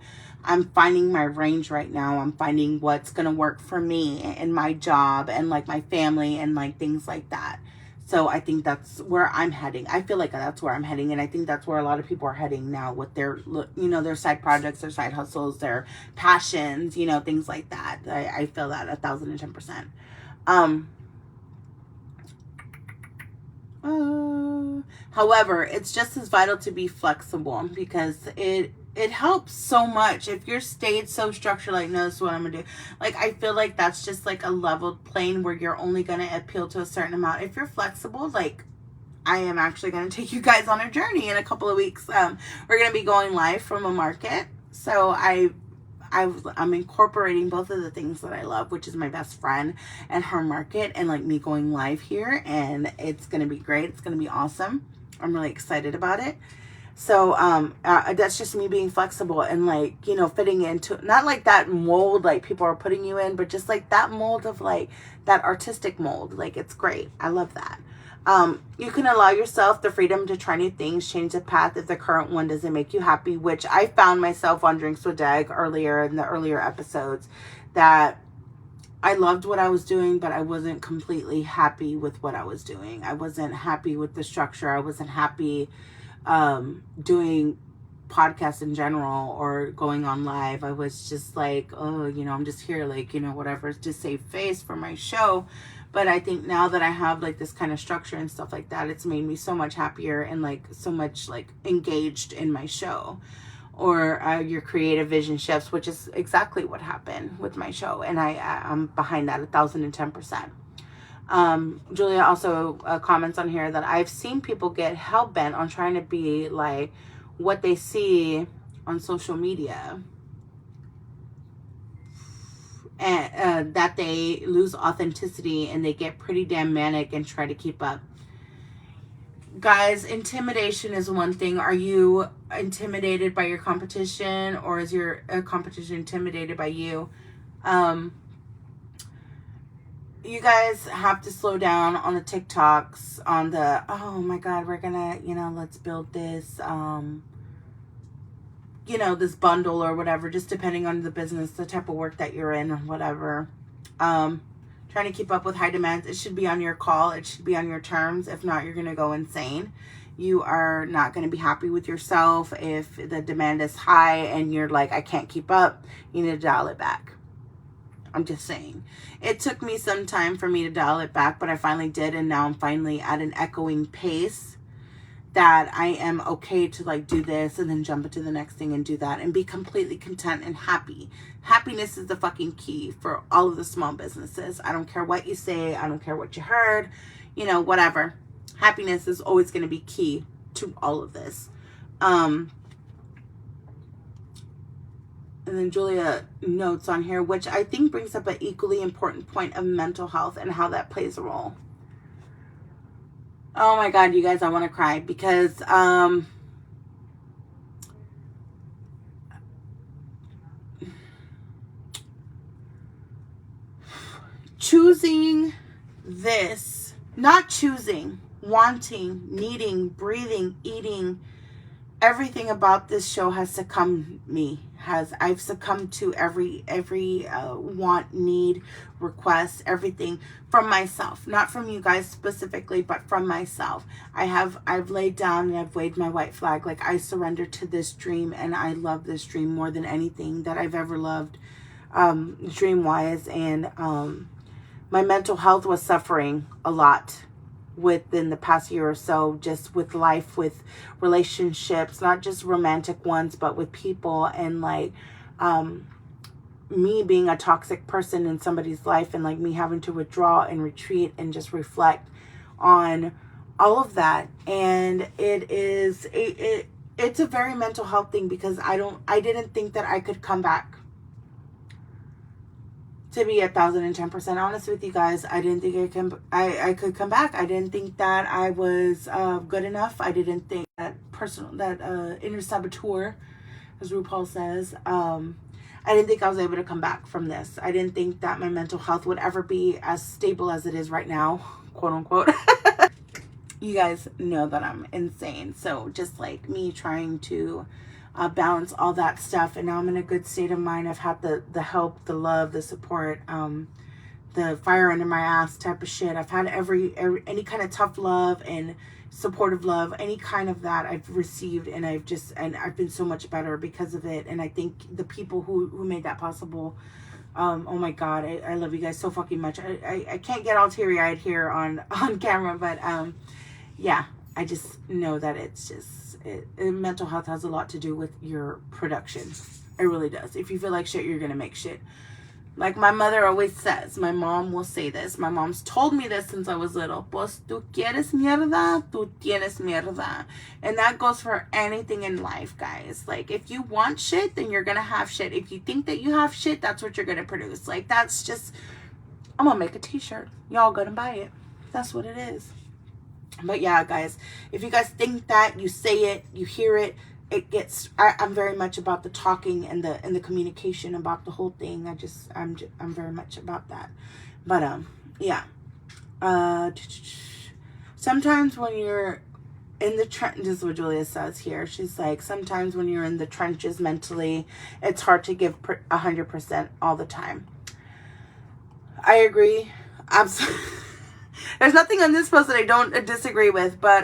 finding my range right now. I'm finding what's going to work for me and my job and like my family and like things like that. So I think that's where I'm heading. I feel like that's where I'm heading. And I think that's where a lot of people are heading now with their, their side projects, their side hustles, their passions, things like that. I feel that 1,010%. However, it's just as vital to be flexible, because it it helps so much if you're stayed so structured, like, no, this is what I'm gonna do. Like, I feel like that's just like a leveled plane where you're only gonna appeal to a certain amount. If you're flexible, like, I am actually gonna take you guys on a journey in a couple of weeks. We're gonna be going live from a market, so I'm incorporating both of the things that I love, which is my best friend and her market, and like me going live here, and it's gonna be great. It's gonna be awesome. I'm really excited about it. So that's just me being flexible and, like, you know, fitting into, not like that mold like people are putting you in, but just like that mold of, like, that artistic mold. Like, it's great. I love that. You can allow yourself the freedom to try new things, change the path if the current one doesn't make you happy, which I found myself on drinkswithdeg earlier in the earlier episodes, that I loved what I was doing, but I wasn't completely happy with what I was doing. I wasn't happy with the structure. I wasn't happy doing podcasts in general or going on live. I was just like, oh, you know, I'm just here, like, you know, whatever, to save face for my show. But I think now that I have like this kind of structure and stuff like that, it's made me so much happier and like so much like engaged in my show. Or your creative vision shifts, which is exactly what happened with my show. And I'm behind that 1,010%. Julia also comments on here that I've seen people get hell-bent on trying to be like what they see on social media, and that they lose authenticity and they get pretty damn manic and try to keep up. Guys, intimidation is one thing. Are you intimidated by your competition, or is your competition intimidated by you? You guys have to slow down on the TikToks, on the, oh my God, we're gonna, you know, let's build this, you know, this bundle or whatever, just depending on the business, the type of work that you're in or whatever. Trying to keep up with high demands. It should be on your call. It should be on your terms. If not, you're going to go insane. You are not going to be happy with yourself if the demand is high and you're like, I can't keep up. You need to dial it back. I'm just saying. It took me some time for me to dial it back, but I finally did. And now I'm finally at an echoing pace that I am okay to like do this and then jump into the next thing and do that and be completely content and happy. Happiness is the fucking key for all of the small businesses. I don't care what you say. I don't care what you heard, you know, whatever. Happiness is always going to be key to all of this. And then Julia notes on here, which I think brings up an equally important point of mental health and how that plays a role. Oh my God, you guys, I want to cry because choosing this, not choosing, wanting, needing, breathing, eating, everything about this show has succumbed me. I've succumbed to every want, need, request, everything from myself, not from you guys specifically, but from myself. I've laid down and I've waved my white flag. Like, I surrender to this dream, and I love this dream more than anything that I've ever loved, dream wise. And my mental health was suffering a lot within the past year or so, just with life, with relationships, not just romantic ones, but with people, and like me being a toxic person in somebody's life, and like me having to withdraw and retreat and just reflect on all of that. And it's a very mental health thing, because I didn't think that I could come back to be 1,010% honest with you guys. I didn't think I could come back. I didn't think that I was good enough. I didn't think that inner saboteur, as RuPaul says, I didn't think I was able to come back from this. I didn't think that my mental health would ever be as stable as it is right now, quote unquote. You guys know that I'm insane. So just like me trying to balance all that stuff, and now I'm in a good state of mind. I've had the help, the love, the support, the fire under my ass type of shit. I've had any kind of tough love and supportive love, any kind of that I've received, and I've been so much better because of it. And I think the people who made that possible, oh my God, I love you guys so fucking much. I can't get all teary-eyed here on camera, but yeah, I just know that it's just, mental health has a lot to do with your production. It really does. If you feel like shit, you're going to make shit. Like my mother always says, my mom will say this. My mom's told me this since I was little. Pues tú quieres mierda, tú tienes mierda. And that goes for anything in life, guys. Like, if you want shit, then you're going to have shit. If you think that you have shit, that's what you're going to produce. Like, that's just, I'm going to make a t-shirt. Y'all go and buy it. That's what it is. But yeah, guys, if you guys think that, you say it, you hear it, it gets, I'm very much about the talking and the communication about the whole thing. I'm very much about that. But yeah. Sometimes when you're in the trenches, this is what Julia says here. She's like, sometimes when you're in the trenches mentally, it's hard to give 100% all the time. I agree. Absolutely. There's nothing on this post that I don't disagree with, but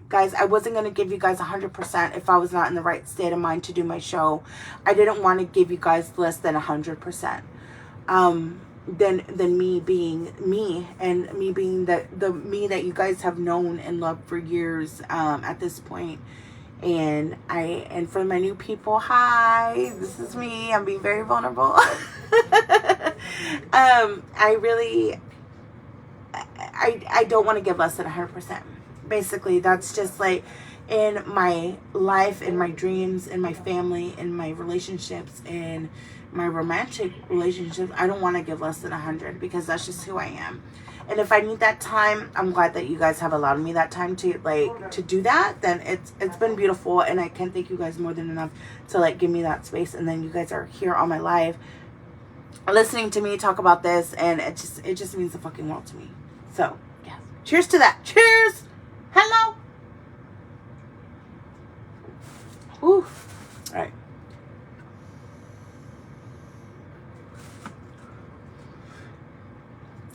guys, I wasn't going to give you guys 100% if I was not in the right state of mind to do my show. I didn't want to give you guys less than 100%. Than me being me, and me being the me that you guys have known and loved for years at this point. And for my new people, hi, this is me. I'm being very vulnerable. I don't want to give less than 100%. Basically, that's just like in my life, in my dreams, in my family, in my relationships, in my romantic relationships. I don't want to give less than 100 because that's just who I am. And if I need that time, I'm glad that you guys have allowed me that time to do that. Then it's been beautiful, and I can't thank you guys more than enough to give me that space. And then you guys are here on my live, listening to me talk about this, and it just means the fucking world to me. So yeah, cheers to that. Cheers. Hello. Whew. All right.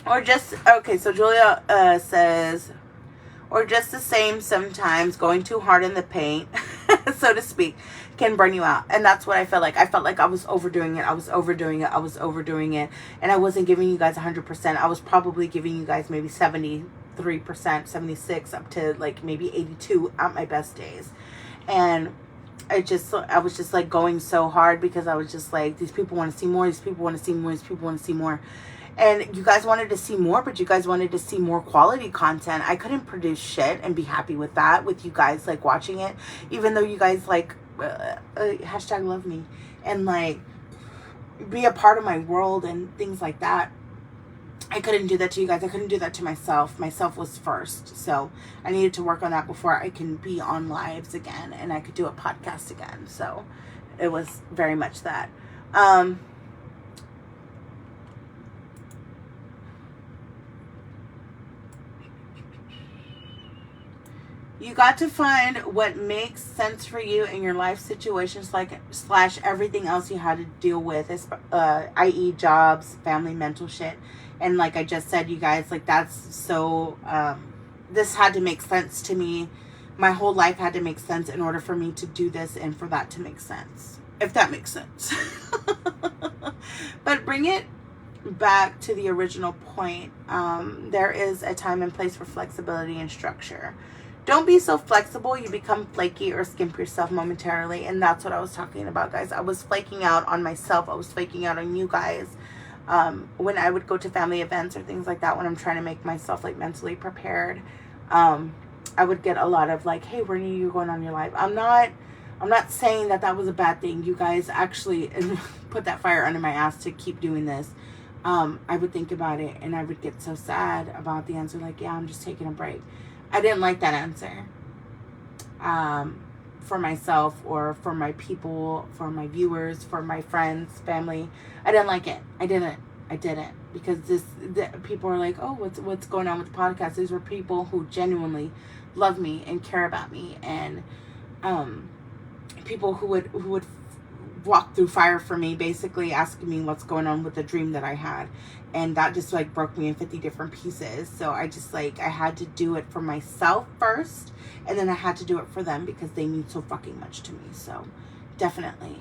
Or just, okay, so Julia says, or just the same sometimes, going too hard in the paint, so to speak, can burn you out. And that's what I felt like. I felt like I was overdoing it. And I wasn't giving you guys 100%. I was probably giving you guys maybe 73%, 76, up to maybe 82 at my best days. And I was just going so hard because I was just like, these people want to see more. These people want to see more. These people want to see more. And you guys wanted to see more, but you guys wanted to see more quality content. I couldn't produce shit and be happy with that, with you guys watching it, even though you guys hashtag love me and be a part of my world and things like that. I couldn't do that to you guys. I couldn't do that to myself. Myself was first. So I needed to work on that before I can be on lives again and I could do a podcast again. So it was very much that. You got to find what makes sense for you in your life situations, / everything else you had to deal with, i.e. jobs, family, mental shit. And like I just said, you guys, that's so, this had to make sense to me. My whole life had to make sense in order for me to do this and for that to make sense. If that makes sense. But bring it back to the original point. There is a time and place for flexibility and structure. Don't be so flexible you become flaky or skimp yourself momentarily. And that's what I was talking about, guys. I was flaking out on myself. I was flaking out on you guys. When I would go to family events or things like that, when I'm trying to make myself mentally prepared, I would get a lot of hey, when are you going on your live? I'm not saying that was a bad thing. You guys actually put that fire under my ass to keep doing this. I would think about it and I would get so sad about the answer. Yeah, I'm just taking a break. I didn't like that answer. For myself or for my people, for my viewers, for my friends, family. I didn't like it. I didn't. Because people are oh, what's going on with the podcast? These were people who genuinely love me and care about me. And people who would walk through fire for me, basically asking me what's going on with the dream that I had. And that just broke me in 50 different pieces. So I just I had to do it for myself first, and then I had to do it for them because they mean so fucking much to me. So definitely.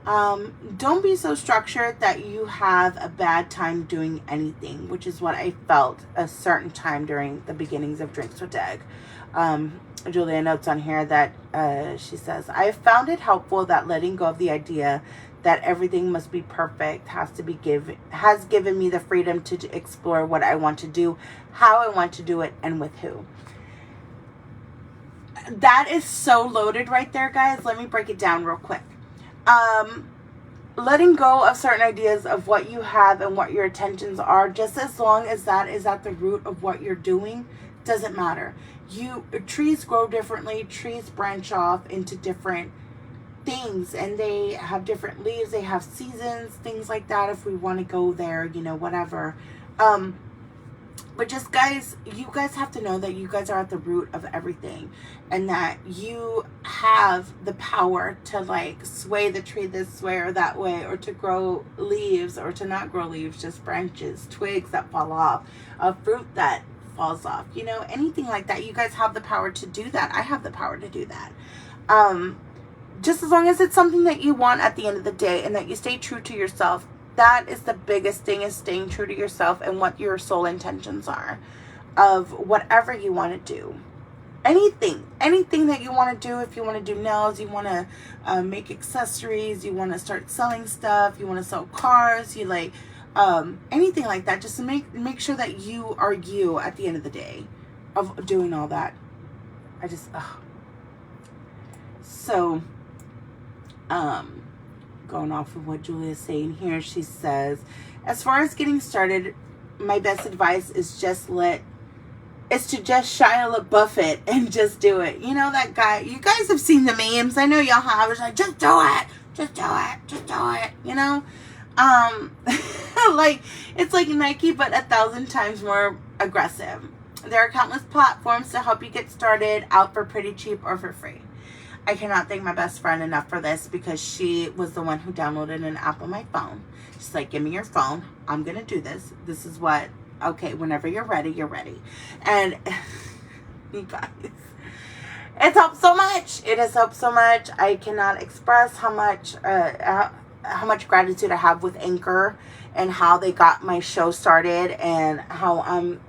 Don't be so structured that you have a bad time doing anything, which is what I felt a certain time during the beginnings of Drinks with Deg. Julia notes on here that she says, I have found it helpful that letting go of the idea that everything must be perfect has given me the freedom to explore what I want to do, how I want to do it, and with who. That is so loaded right there, guys. Let me break it down real quick. Letting go of certain ideas of what you have and what your intentions are, just as long as that is at the root of what you're doing, doesn't matter. Trees grow differently. Trees branch off into different things, and they have different leaves. They have seasons, things like that. If we want to go there, whatever. But just guys, you guys have to know that you guys are at the root of everything, and that you have the power to like sway the tree this way or that way, or to grow leaves or to not grow leaves, just branches, twigs that fall off, a fruit that falls off, anything like that. You guys have the power to do that. I have the power to do that. Just as long as it's something that you want at the end of the day, and that you stay true to yourself. That is the biggest thing, is staying true to yourself and what your soul intentions are of whatever you want to do. Anything that you want to do. If you want to do nails, you want to make accessories, you want to start selling stuff, you want to sell cars, you like anything like that. Just to make sure that you are you at the end of the day of doing all that. So going off of what Julia is saying here, she says, as far as getting started, my best advice is to just Shia LaBeouf it and just do it. That guy, you guys have seen the memes. I know y'all have. It's like, just do it. Just do it. Just do it. Like, it's like Nike, but 1,000 times more aggressive. There are countless platforms to help you get started out for pretty cheap or for free. I cannot thank my best friend enough for this, because she was the one who downloaded an app on my phone. She's like, give me your phone. I'm going to do this. This is what, okay, whenever you're ready, you're ready. And you guys, it's helped so much. It has helped so much. I cannot express how much gratitude I have with Anchor, and how they got my show started, and how I'm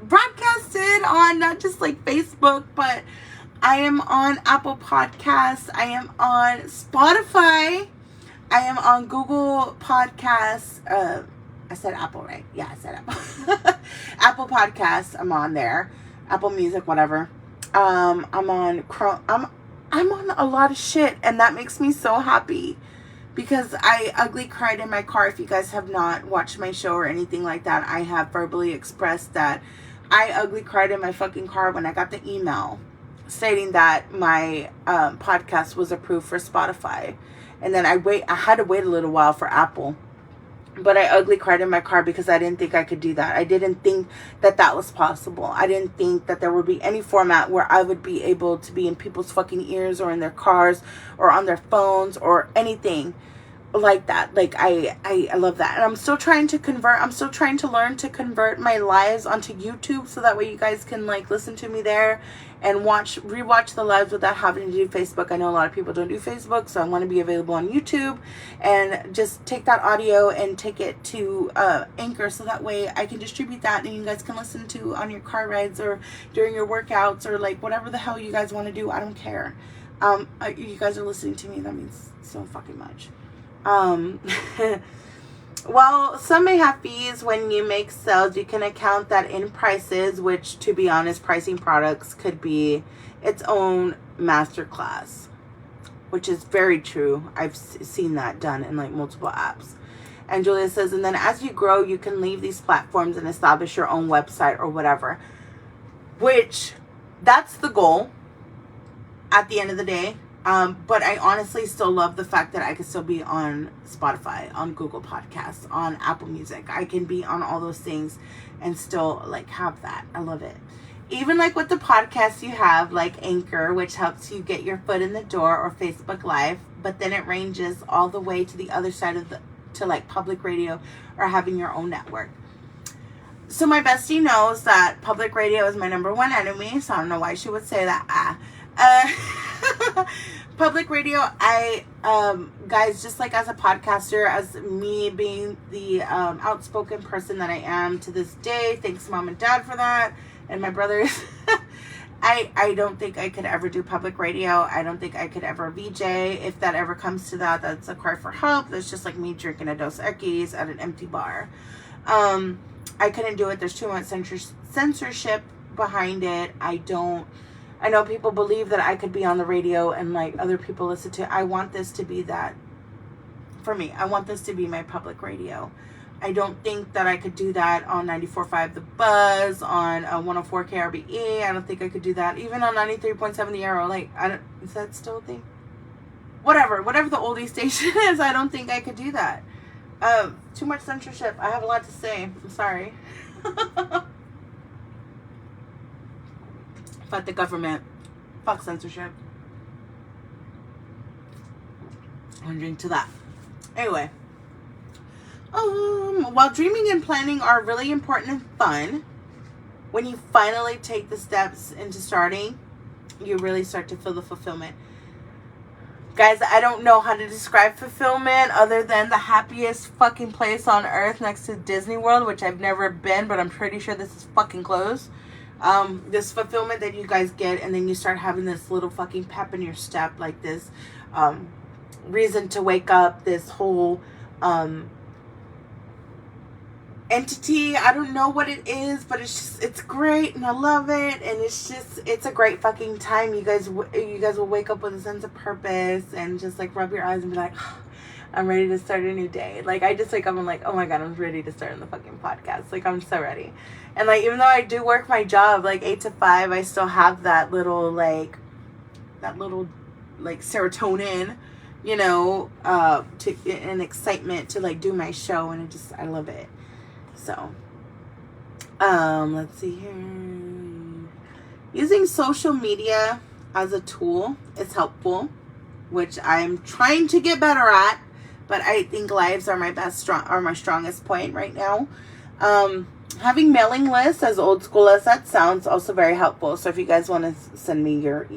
broadcasted on not just like Facebook, but I am on Apple Podcasts. I am on Spotify. I am on Google Podcasts. I said Apple, right? Yeah, I said Apple. Apple Podcasts. I'm on there. Apple Music, whatever. I'm on Chrome. I'm on a lot of shit, and that makes me so happy, because I ugly cried in my car. If you guys have not watched my show or anything like that, I have verbally expressed that I ugly cried in my fucking car when I got the email stating that my podcast was approved for Spotify. And then I had to wait a little while for Apple. But I ugly cried in my car, because I didn't think I could do that. I didn't think that was possible. I didn't think that there would be any format where I would be able to be in people's fucking ears, or in their cars, or on their phones, or anything like that. Like, I love that. And I'm still trying to convert. I'm still trying to learn to convert my lives onto YouTube, so that way you guys can like listen to me there and rewatch the lives without having to do Facebook. I know a lot of people don't do Facebook, so I want to be available on YouTube, and just take that audio and take it to Anchor, so that way I can distribute that, and you guys can listen to on your car rides, or during your workouts, or like whatever the hell you guys want to do. I don't care. You guys are listening to me. That means so fucking much. Well, some may have fees when you make sales. You can account that in prices, which, to be honest, pricing products could be its own masterclass, which is very true. I've seen that done in like multiple apps. And Julia says, and then as you grow, you can leave these platforms and establish your own website or whatever, which that's the goal at the end of the day. But I honestly still love the fact that I can still be on Spotify, on Google Podcasts, on Apple Music. I can be on all those things and still like have that. I love it. Even like with the podcasts you have, like Anchor, which helps you get your foot in the door, or Facebook Live, but then it ranges all the way to the other side of to like public radio, or having your own network. So my bestie knows that public radio is my number one enemy, so I don't know why she would say that. Public radio, I guys, just like as a podcaster, as me being the outspoken person that I am to this day, thanks mom and dad for that, and my brothers. I don't think I could ever do public radio. I don't think I could ever VJ. If that ever comes to that, that's a cry for help. That's just like me drinking a Dos Equis at an empty bar. I couldn't do it. There's too much censorship behind it. I know people believe that I could be on the radio and like other people listen to it. I want this to be that for me. I want this to be my public radio. I don't think that I could do that on 94.5 The Buzz, on 104 KRBE. I don't think I could do that. Even on 93.7 The Arrow. Like, is that still a thing? Whatever the oldie station is, I don't think I could do that. Too much censorship. I have a lot to say. I'm sorry. Fuck the government. Fuck censorship. I'm gonna drink to that. Anyway. While dreaming and planning are really important and fun, when you finally take the steps into starting, you really start to feel the fulfillment. Guys, I don't know how to describe fulfillment other than the happiest fucking place on earth next to Disney World, which I've never been, but I'm pretty sure this is fucking closed. This fulfillment that you guys get, and then you start having this little fucking pep in your step, like this reason to wake up, this whole entity. I don't know what it is, but it's great, and I love it, and it's a great fucking time. You guys will wake up with a sense of purpose and just like rub your eyes and be like, oh, I'm ready to start a new day. Like, I just wake up and I'm like, oh my god, I'm ready to start on the fucking podcast. Like, I'm so ready. And like, even though I do work my job like 8 to 5, I still have that little serotonin, you know, and excitement to like do my show, and I love it. So, let's see here. Using social media as a tool is helpful, which I'm trying to get better at, but I think lives are my strongest point right now. Having mailing lists, as old school as that sounds, also very helpful. So if you guys want to send me your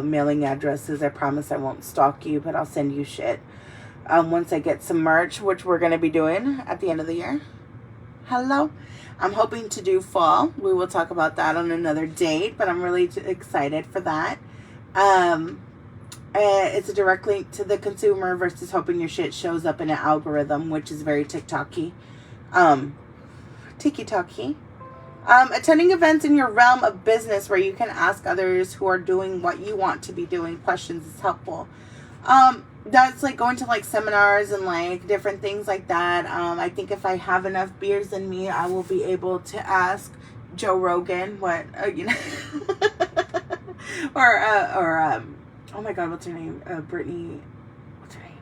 mailing addresses, I promise I won't stalk you, but I'll send you shit. Once I get some merch, which we're going to be doing at the end of the year. Hello. I'm hoping to do fall. We will talk about that on another date, but I'm really excited for that. It's a direct link to the consumer versus hoping your shit shows up in an algorithm, which is very TikTok-y. Tiki-talky. Attending events in your realm of business where you can ask others who are doing what you want to be doing questions is helpful. That's like going to like seminars and like different things like that. I think if I have enough beers in me, I will be able to ask Joe Rogan what, or oh my god, what's her name? Brittany, what's her name?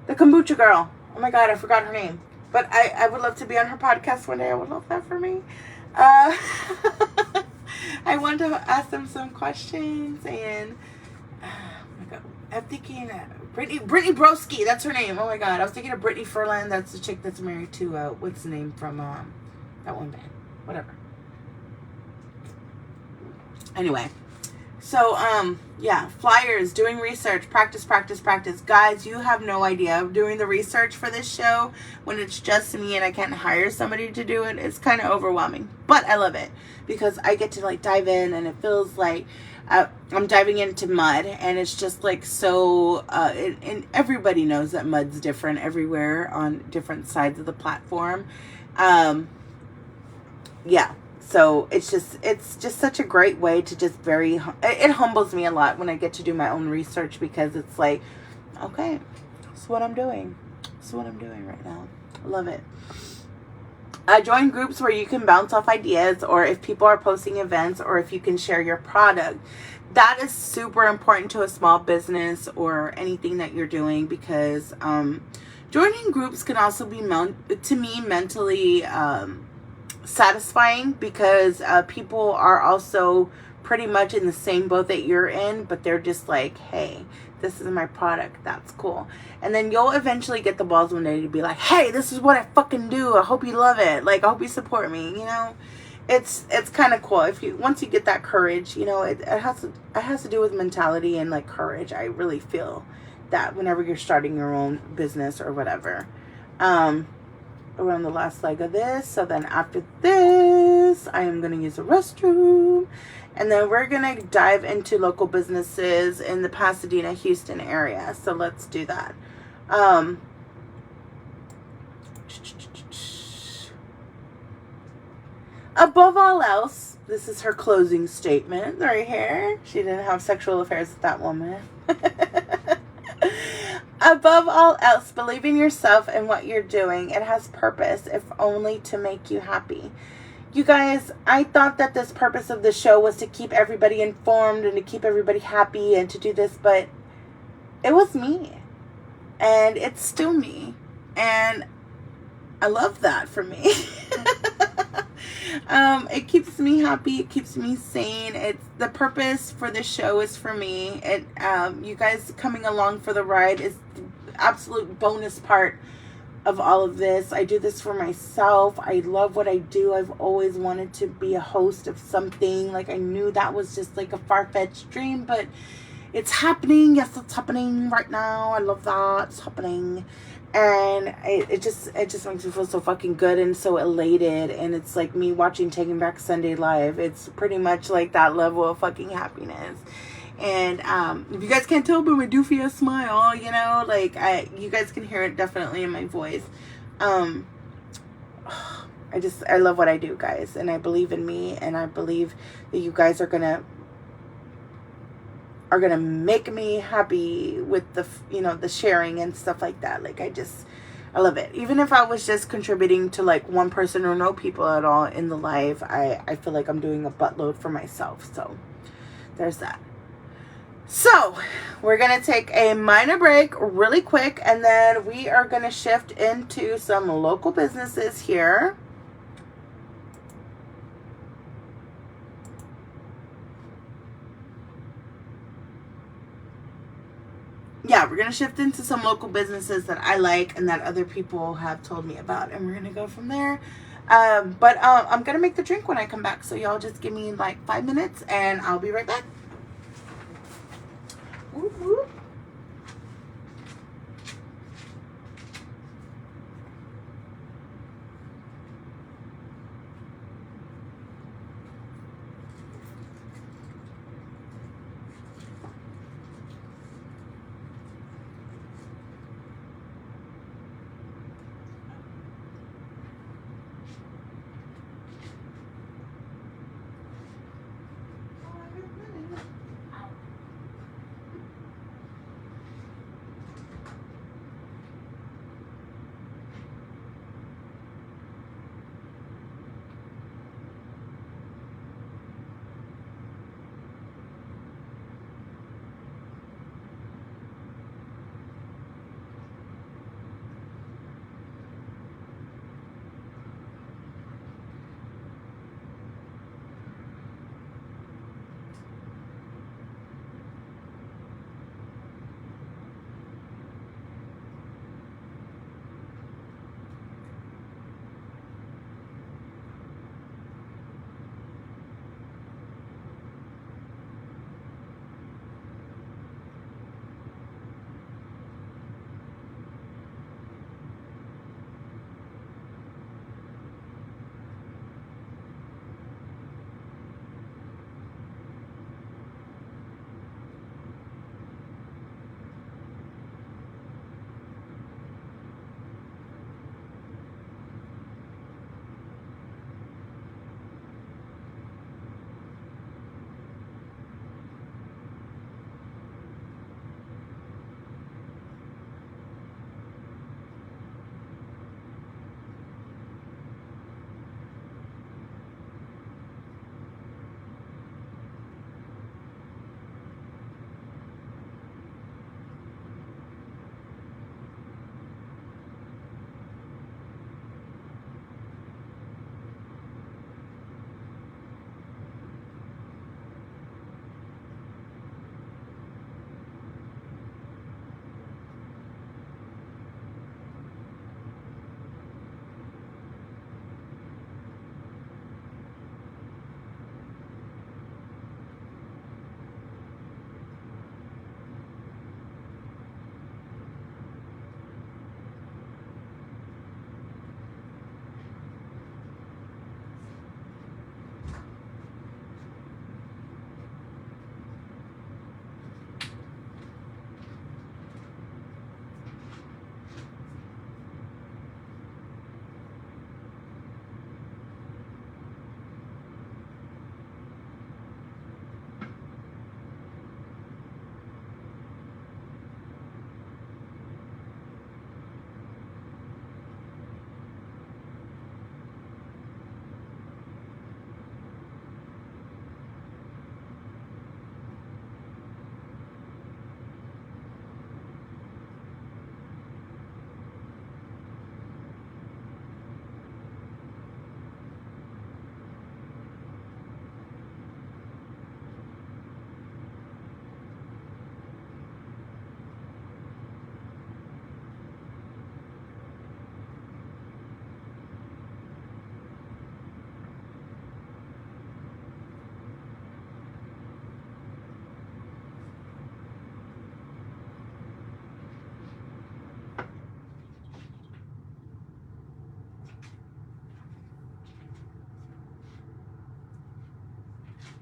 The kombucha girl. Oh my god, I forgot her name. But I would love to be on her podcast one day. I would love that for me. I want to ask them some questions, and I'm thinking Brittany Broski, that's her name. Oh my god, I was thinking of Brittany Furlan. That's the chick that's married to what's the name from that one band, whatever. Anyway, so yeah, flyers, doing research, practice. Guys, you have no idea. Doing the research for this show when it's just me and I can't hire somebody to do it, it's kind of overwhelming, but I love it because I get to like dive in, and it feels like I'm diving into mud, and it's just like so, and everybody knows that mud's different everywhere on different sides of the platform. Yeah, so it's just such a great way to just it humbles me a lot when I get to do my own research, because it's like, okay, that's what I'm doing. That's what I'm doing right now. I love it. Join groups where you can bounce off ideas, or if people are posting events, or if you can share your product. That is super important to a small business or anything that you're doing, because joining groups can also be, to me, mentally satisfying, because people are also pretty much in the same boat that you're in, but they're just like, hey, this is my product, that's cool. And then you'll eventually get the balls one day to be like, hey, this is what I fucking do, I hope you love it, like, I hope you support me, you know. It's kind of cool once you get that courage, you know. It has to do with mentality and like courage. I really feel that whenever you're starting your own business or whatever. We're on the last leg of this. So then after this, I am going to use the restroom. And then we're going to dive into local businesses in the Pasadena, Houston area. So let's do that. Above all else, this is her closing statement right here. She didn't have sexual affairs with that woman. Above all else, believe in yourself and what you're doing. It has purpose, if only to make you happy. You guys, I thought that this purpose of the show was to keep everybody informed and to keep everybody happy and to do this, but it was me. And it's still me. And I love that for me. It keeps me happy. It keeps me sane. It's the purpose for this show is for me. You guys coming along for the ride is the absolute bonus part of all of this. I do this for myself. I love what I do. I've always wanted to be a host of something. Like, I knew that was just like a far-fetched dream, but it's happening. Yes, it's happening right now. I love that. It's happening. And it just makes me feel so fucking good and so elated. And it's like me watching Taking Back Sunday live. It's pretty much like that level of fucking happiness. And if you guys can't tell by my doofy ass smile, you know, like you guys can hear it definitely in my voice. I love what I do, guys, and I believe in me, and I believe that you guys are gonna make me happy with the, you know, the sharing and stuff like that. Like, I love it. Even if I was just contributing to like one person or no people at all in the live, I feel like I'm doing a buttload for myself. So there's that. So we're going to take a minor break really quick, and then we are going to shift into some local businesses here. Yeah, we're going to shift into some local businesses that I like and that other people have told me about. And we're going to go from there. But I'm going to make the drink when I come back. So y'all just give me like 5 minutes and I'll be right back. Whoop, whoop.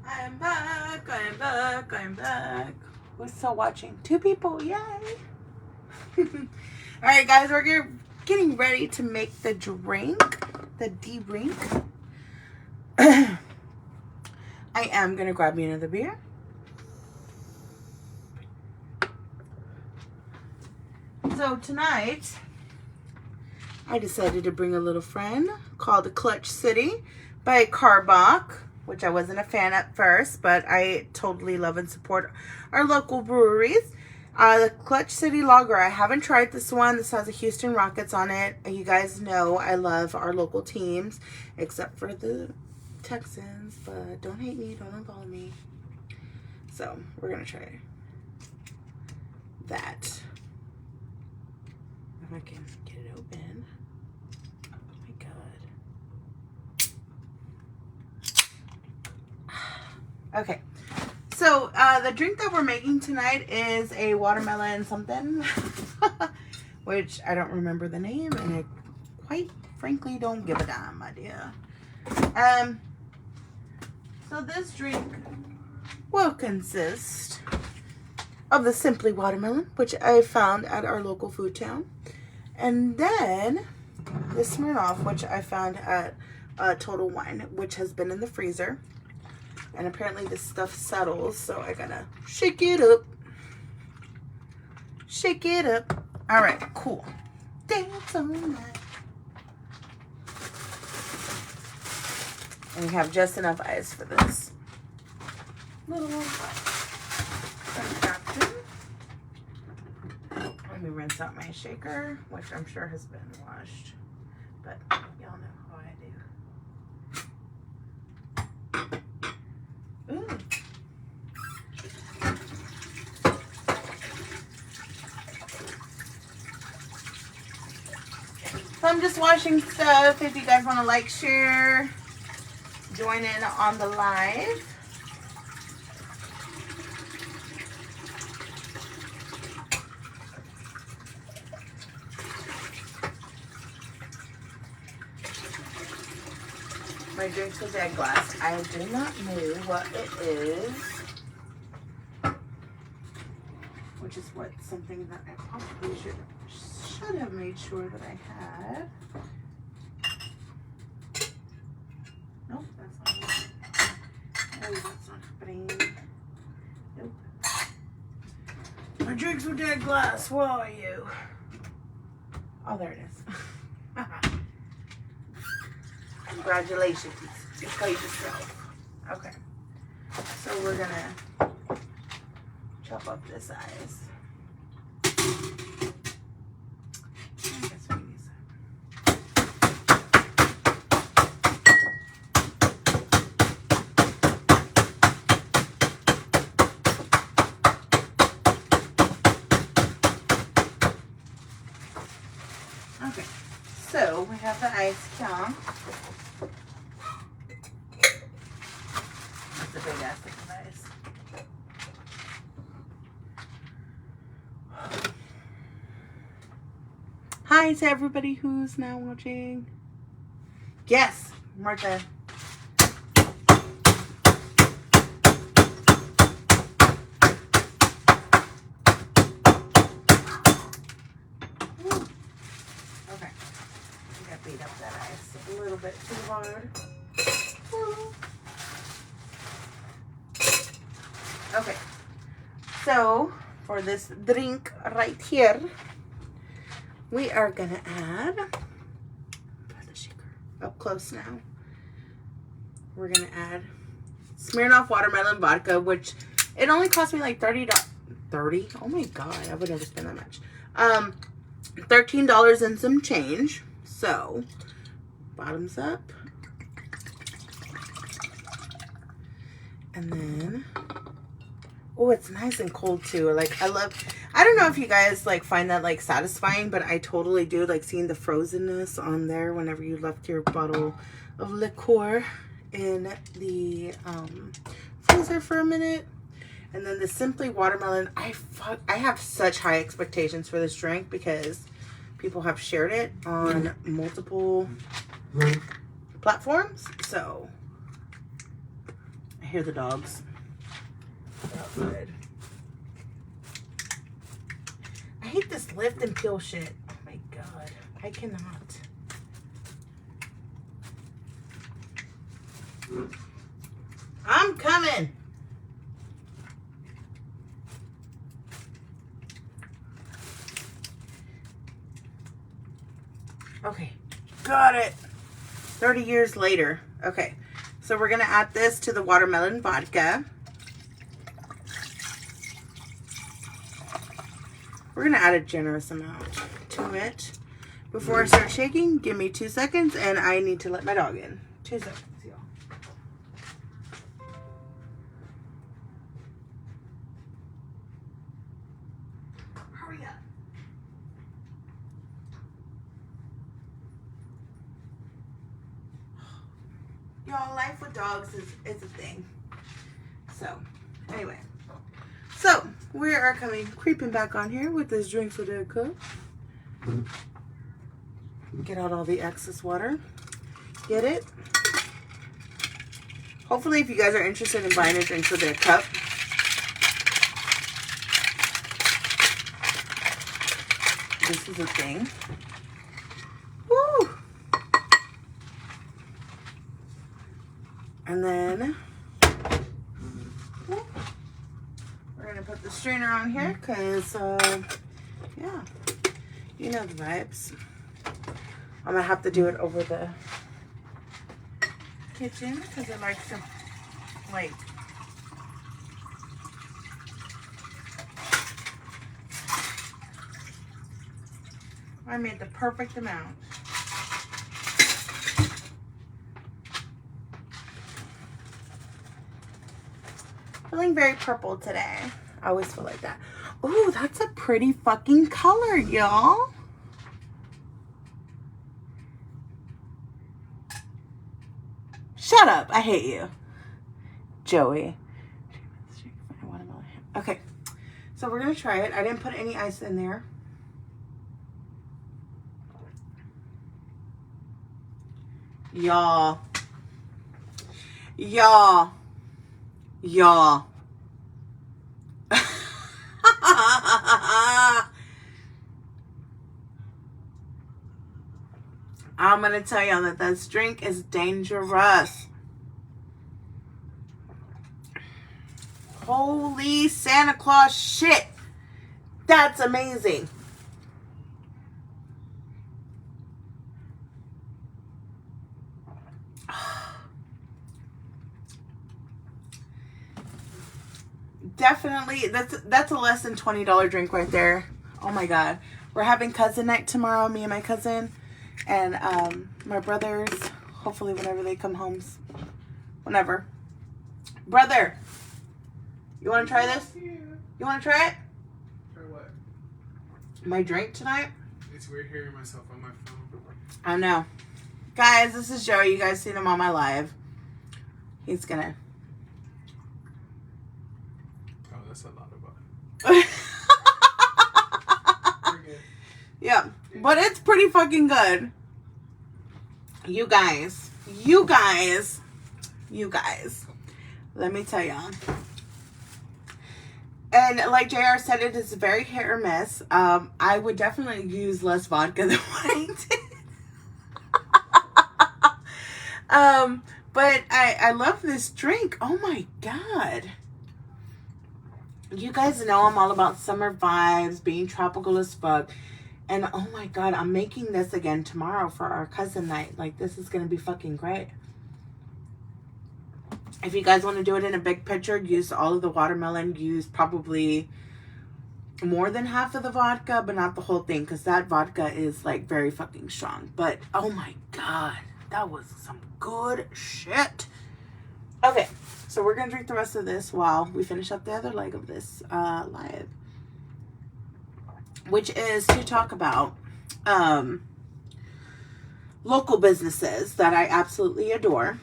I'm back. I'm back. I'm back. Who's still watching? 2 people. Yay. All right, guys. We're getting ready to make the drink. The drink. I am going to grab me another beer. So tonight, I decided to bring a little friend called Clutch City by Carbach, which I wasn't a fan at first, but I totally love and support our local breweries. The Clutch City Lager, I haven't tried this one. This has a Houston Rockets on it. You guys know I love our local teams, except for the Texans, but don't hate me, don't unfollow me. So we're gonna try that. If I can get it open. Oh my god. Okay. So the drink that we're making tonight is a watermelon something, which I don't remember the name, and I quite frankly don't give a damn, my dear. So this drink will consist of the Simply Watermelon, which I found at our local food town. And then the Smirnoff, which I found at Total Wine, which has been in the freezer. And apparently this stuff settles, so I gotta shake it up. Shake it up. All right, cool. Dance all night. And we have just enough ice for this little contraption. Let me rinse out my shaker, which I'm sure has been washed, but y'all know how I do. Ooh. So I'm just washing stuff. If you guys want to like, share, join in on the live. My drinkswithdeg glass. I do not know what it is, which is something that I probably should have made sure that I had. Nope, that's not it. Oh, that's not happening. Nope. My drinkswithdeg glass. Where are you? Oh, there it is. Congratulations, you played yourself. Okay, so we're gonna chop up this ice. I guess we use that. Okay, so we have the ice cube. That's a big ass thing of ice. Hi to everybody who's now watching. Yes, Martha. Okay. I got beat up that ice a little bit too hard. Okay, so for this drink right here, we are gonna add, put the shaker up close now. We're gonna add Smirnoff watermelon vodka, which it only cost me like $30. Oh my god, I would never spend that much. $13 and some change. So bottoms up, and then. Oh, it's nice and cold too. Like I don't know if you guys like find that like satisfying, but I totally do, like seeing the frozenness on there whenever you left your bottle of liqueur in the freezer for a minute. And then the Simply Watermelon, I have such high expectations for this drink because people have shared it on multiple platforms. So I hear the dogs. They're outside. I hate this lift and peel shit. Oh my god. I cannot. I'm coming. Okay, got it. 30 years later. Okay, so we're gonna add this to the watermelon vodka. We're gonna add a generous amount to it. Before I start shaking, give me 2 seconds, and I need to let my dog in. 2 seconds, y'all. Hurry up. Y'all, life with dogs is a thing. So, anyway. So, we are creeping back on here with this Drinks with Deg cup. Get out all the excess water. Get it? Hopefully, if you guys are interested in buying a Drinks with Deg cup, this is a thing. Woo! And then we're gonna put the strainer on here because, yeah, you know the vibes. I'm gonna have to do it over the kitchen because I like to, like, I made the perfect amount. Feeling very purple today. I always feel like that. Ooh, that's a pretty fucking color, y'all. Shut up. I hate you. Joey. Okay. So we're going to try it. I didn't put any ice in there. Y'all. Y'all. Y'all. I'm going to tell y'all that this drink is dangerous. Holy Santa Claus shit. That's amazing. Definitely, that's a less than $20 drink right there. Oh my god. We're having cousin night tomorrow, me and my cousin. And my brothers, hopefully whenever they come home. Whenever. Brother, you want to try this? You want to try it? Try what? My drink tonight? It's weird hearing myself on my phone. I know. Guys, this is Joey. You guys seen him on my live. He's gonna... Oh, that's a lot of butter. Yeah, but it's pretty fucking good. You guys, let me tell y'all. And like JR said, it is very hit or miss. I would definitely use less vodka than what I did. But I love this drink. Oh my god. You guys know I'm all about summer vibes, being tropical as fuck. And oh my god, I'm making this again tomorrow for our cousin night. Like, this is gonna be fucking great. If you guys want to do it in a big pitcher, use all of the watermelon. Use probably more than half of the vodka, but not the whole thing, because that vodka is like very fucking strong. But oh my god, that was some good shit. Okay, so we're gonna drink the rest of this while we finish up the other leg of this live, which is to talk about local businesses that I absolutely adore.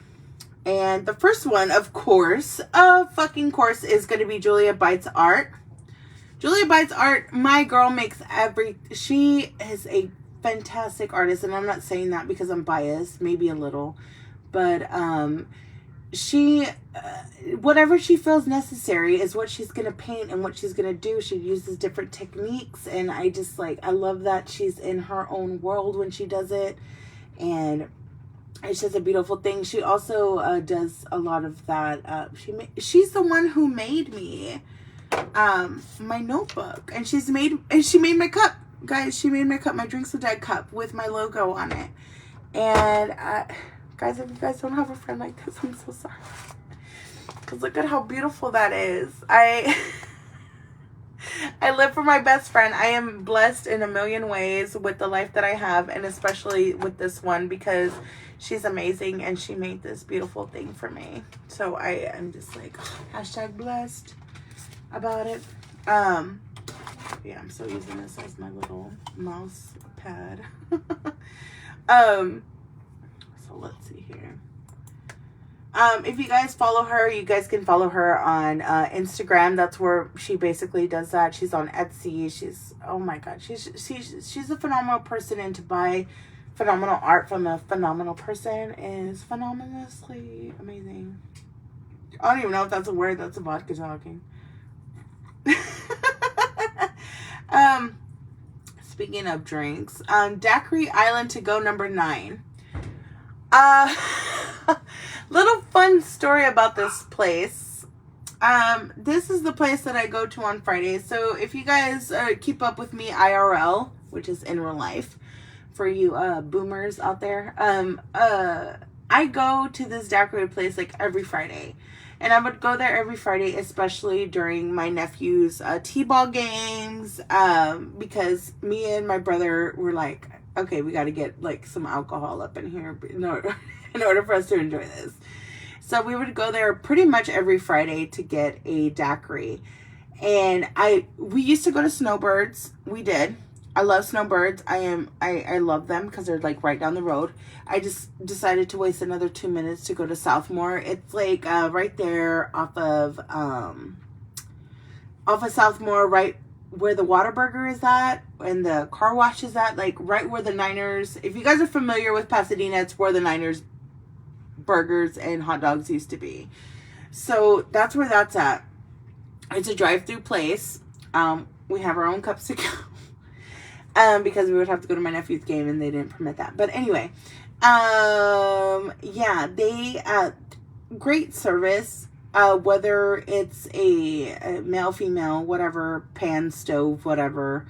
And the first one, of course, is going to be Julia Bites Art. Julia Bites Art, my girl makes she is a fantastic artist, and I'm not saying that because I'm biased, maybe a little, but she, whatever she feels necessary is what she's going to paint and what she's going to do. She uses different techniques, and I just like, I love that she's in her own world when she does it, and it's just a beautiful thing. She also does a lot of that. She's the one who made me my notebook, and she made my cup, guys. She made my cup, my Drinks with Deg cup with my logo on it. And guys, if you guys don't have a friend like this, I'm so sorry. Because look at how beautiful that is. I live for my best friend. I am blessed in a million ways with the life that I have, and especially with this one, because she's amazing and she made this beautiful thing for me. So I am just like, hashtag blessed about it. Yeah, I'm still using this as my little mouse pad. So let's see here. If you guys follow her, you guys can follow her on Instagram. That's where she basically does that. She's on Etsy. She's, oh my god, she's a phenomenal person, and to buy phenomenal art from a phenomenal person is phenomenally amazing. I don't even know if that's a word. That's a vodka talking. Speaking of drinks, Daiquiri Island to go number 9. Little fun story about this place. This is the place that I go to on Fridays. So if you guys keep up with me IRL, which is in real life, for you boomers out there, I go to this daiquiri place like every Friday. And I would go there every Friday, especially during my nephew's t-ball games, because me and my brother were like, okay, we got to get like some alcohol up in here in order for us to enjoy this. So we would go there pretty much every Friday to get a daiquiri. And we used to go to Snowbirds. We did. I love Snowbirds. I love them because they're like right down the road. I just decided to waste another 2 minutes to go to Southmore. It's like right there off of Southmore, right where the Whataburger is at and the car wash is at, like right where the Niners. If you guys are familiar with Pasadena, it's where the Niners burgers and hot dogs used to be. So that's where that's at. It's a drive-through place. We have our own cups to go. Because we would have to go to my nephew's game and they didn't permit that. But anyway, yeah, they, great service, whether it's a male, female, whatever, pan, stove, whatever.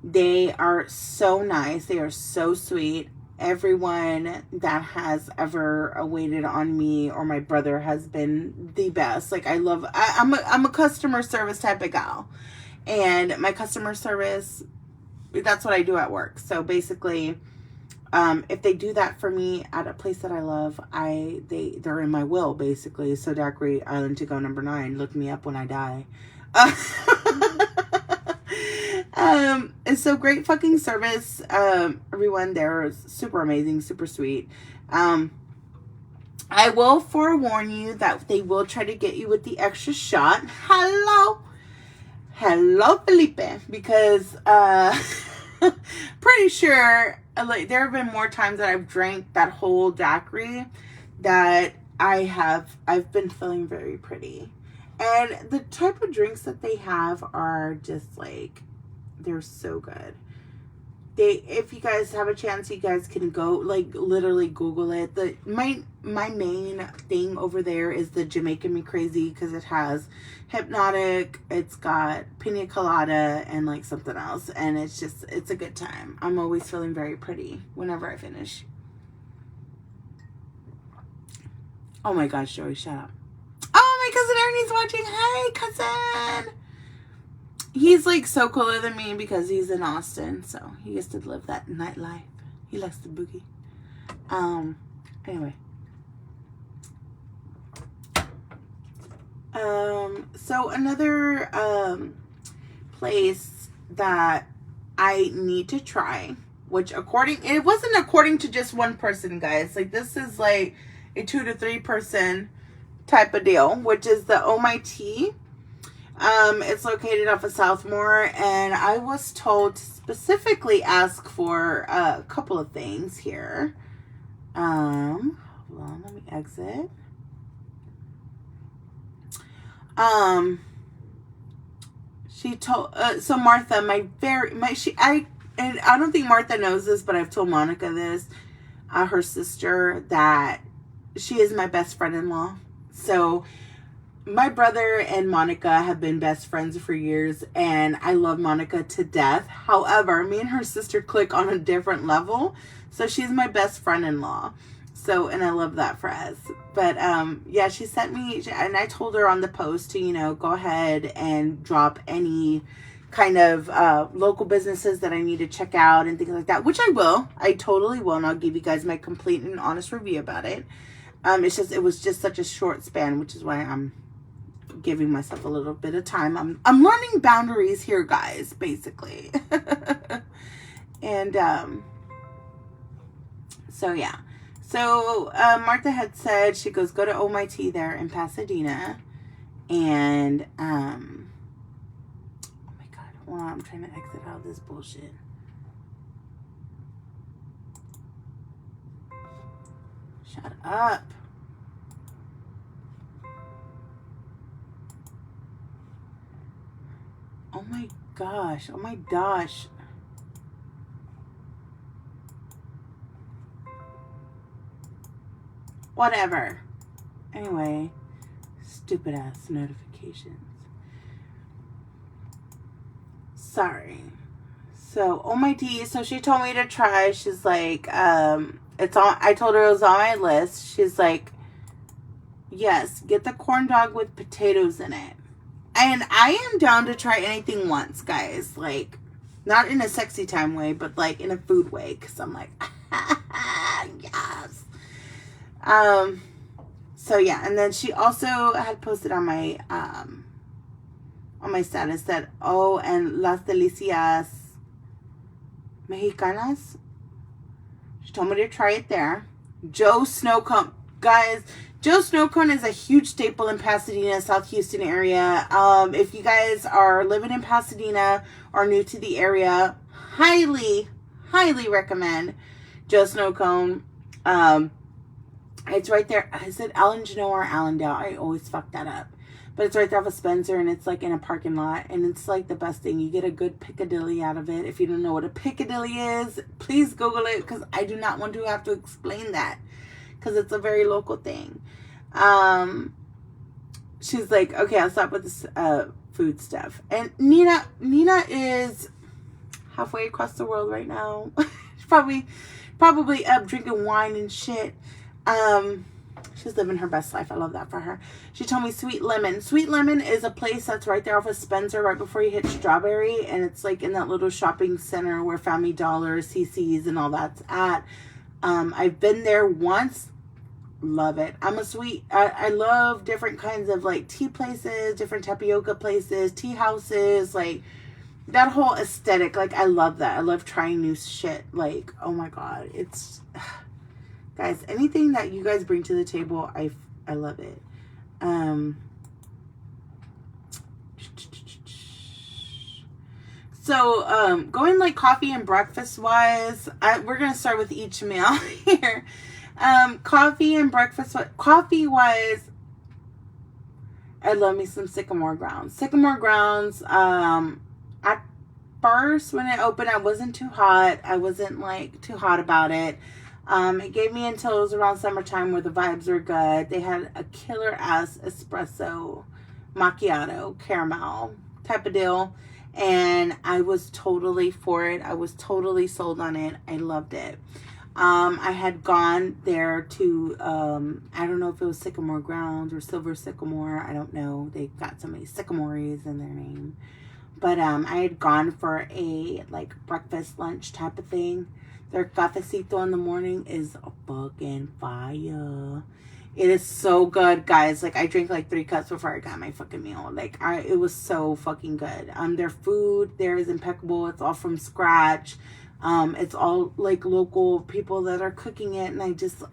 They are so nice. They are so sweet. Everyone that has ever waited on me or my brother has been the best. Like, I'm a customer service type of gal. And my customer service, that's what I do at work. So basically, if they do that for me at a place that I love, they're in my will, basically. So Daiquiri Island to go number 9. Look me up when I die. And so great fucking service. Everyone there is super amazing, super sweet. I will forewarn you that they will try to get you with the extra shot. Hello, Felipe, because pretty sure like there have been more times that I've drank that whole daiquiri that I've been feeling very pretty. And the type of drinks that they have are just like, they're so good. If you guys have a chance, you guys can go, like, literally Google it. My main thing over there is the Jamaican Me Crazy, because it has Hypnotic, it's got Pina Colada, and, like, something else. And it's a good time. I'm always feeling very pretty whenever I finish. Oh, my gosh, Joey, shut up. Oh, my cousin Ernie's watching. Hi, cousin. He's like so cooler than me because he's in Austin, so he gets to live that nightlife. He likes the boogie. Anyway. So another place that I need to try, which it wasn't according to just one person, guys. Like, this is like a 2 to 3 person type of deal, which is the Oh My Tea. It's located off of Southmore, and I was told to specifically ask for a couple of things here. Hold on, let me exit. She told, so Martha, and I don't think Martha knows this, but I've told Monica this, her sister, that she is my best friend-in-law. So my brother and Monica have been best friends for years, and I love Monica to death. However, me and her sister click on a different level, so she's my best friend-in-law. So, and I love that for us. But, yeah, she sent me, and I told her on the post to, you know, go ahead and drop any kind of local businesses that I need to check out and things like that, which I will. I totally will, and I'll give you guys my complete and honest review about it. It was just such a short span, which is why I'm giving myself a little bit of time. I'm learning boundaries here, guys, basically. And, so yeah. So, Martha had said, she goes, go to Oh My Tea there in Pasadena. And, oh my God, hold on, I'm trying to exit out of this bullshit. Shut up. Oh my gosh, oh my gosh. Whatever. Anyway, stupid ass notifications. Sorry. So, Oh My Tea, so she told me to try. She's like, I told her it was on my list. She's like, yes, get the corn dog with potatoes in it. And I am down to try anything once, guys. Like, not in a sexy time way, but like in a food way. Because I'm like, yes. So yeah, and then she also had posted on my status that, oh, and Las Delicias Mexicanas. She told me to try it there. Joe Snowcone. Guys, Joe Snowcone is a huge staple in Pasadena, South Houston area. If you guys are living in Pasadena or new to the area, highly, highly recommend Joe Snowcone. It's right there. Is it Allen Genoa or Allendale? I always fuck that up. But it's right there off of Spencer, and it's like in a parking lot. And it's like the best thing. You get a good Piccadilly out of it. If you don't know what a Piccadilly is, please Google it, because I do not want to have to explain that, because it's a very local thing. She's like, okay, I'll stop with this food stuff. And Nina is halfway across the world right now. She's probably up drinking wine and shit. She's living her best life. I love that for her. She told me Sweet Lemon. Sweet Lemon is a place that's right there off of Spencer, right before you hit Strawberry. And it's like in that little shopping center where Family Dollar, CC's, and all that's at. I've been there once. Love it. I love different kinds of like tea places, different tapioca places, tea houses, like that whole aesthetic. Like, I love that. I love trying new shit. Like, oh my God. It's... Guys, anything that you guys bring to the table, I love it. So, going like coffee and breakfast wise, we're going to start with each meal here. Coffee and breakfast, coffee wise, I love me some Sycamore Grounds. Sycamore Grounds, at first when it opened, I wasn't too hot. I wasn't like too hot about it. It gave me until it was around summertime where the vibes were good. They had a killer ass espresso, macchiato, caramel type of deal. And I was totally for it. I was totally sold on it. I loved it. I had gone there to, I don't know if it was Sycamore Grounds or Silver Sycamore. I don't know. They got so many sycamores in their name. But I had gone for a like breakfast, lunch type of thing. Their cafecito in the morning is a fucking fire. It is so good, guys. Like, I drank like 3 cups before I got my fucking meal. Like, it was so fucking good. Their food there is impeccable. It's all from scratch. It's all like local people that are cooking it, and I just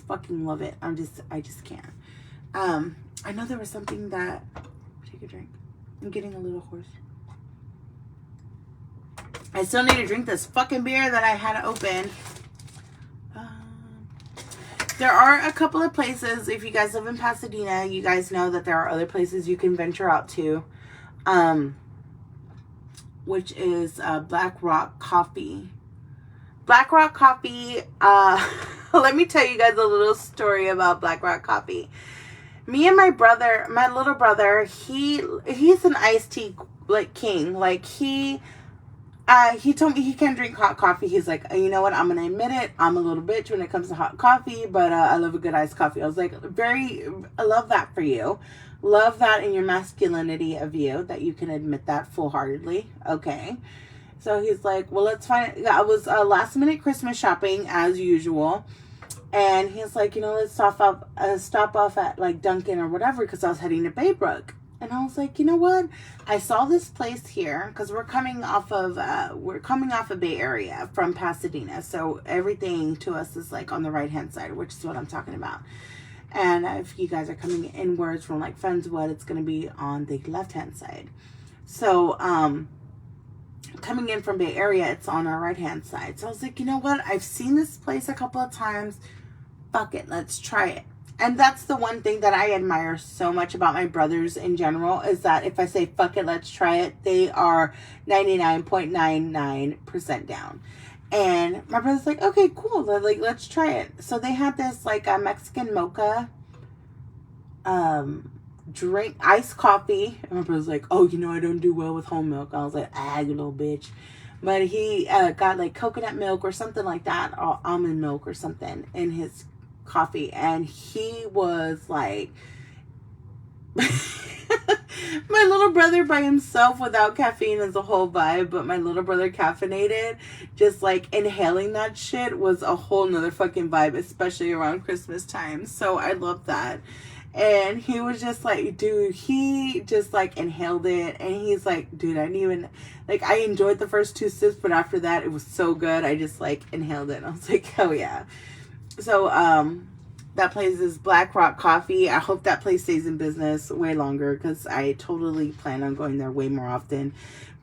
fucking love it. I just can't. I know there was something that... Take a drink. I'm getting a little hoarse. I still need to drink this fucking beer that I had open. There are a couple of places, if you guys live in Pasadena, you guys know that there are other places you can venture out to, which is Black Rock Coffee. Black Rock Coffee, let me tell you guys a little story about Black Rock Coffee. Me and my brother, my little brother, he's an iced tea, like, king. Like, he told me he can't drink hot coffee. He's like, you know what? I'm going to admit it. I'm a little bitch when it comes to hot coffee, but I love a good iced coffee. I was like, I love that for you. Love that in your masculinity of you, that you can admit that full-heartedly. Okay. So he's like, well, let's find, I was last minute Christmas shopping as usual. And he's like, you know, let's stop off at like Dunkin' or whatever, because I was heading to Baybrook. And I was like, you know what? I saw this place here because we're coming off of Bay Area from Pasadena, so everything to us is like on the right hand side, which is what I'm talking about. And if you guys are coming inwards from like Friendswood, it's gonna be on the left hand side. So coming in from Bay Area, it's on our right hand side. So I was like, you know what? I've seen this place a couple of times. Fuck it, let's try it. And that's the one thing that I admire so much about my brothers in general, is that if I say, fuck it, let's try it, they are 99.99% down. And my brother's like, okay, cool. They're like, let's try it. So they had this like a Mexican mocha drink, iced coffee. And my brother's like, oh, you know, I don't do well with whole milk. I was like, you little bitch. But he got like coconut milk or something like that, or almond milk or something in his coffee, and he was like my little brother by himself without caffeine is a whole vibe, but my little brother caffeinated, just like inhaling that shit was a whole nother fucking vibe, especially around Christmas time. So I love that. And he was just like, dude, he just like inhaled it, and he's like, dude, I didn't even, like, I enjoyed the first 2 sips, but after that it was so good, I just like inhaled it, and I was like, hell yeah. So, that place is Black Rock Coffee. I hope that place stays in business way longer, because I totally plan on going there way more often.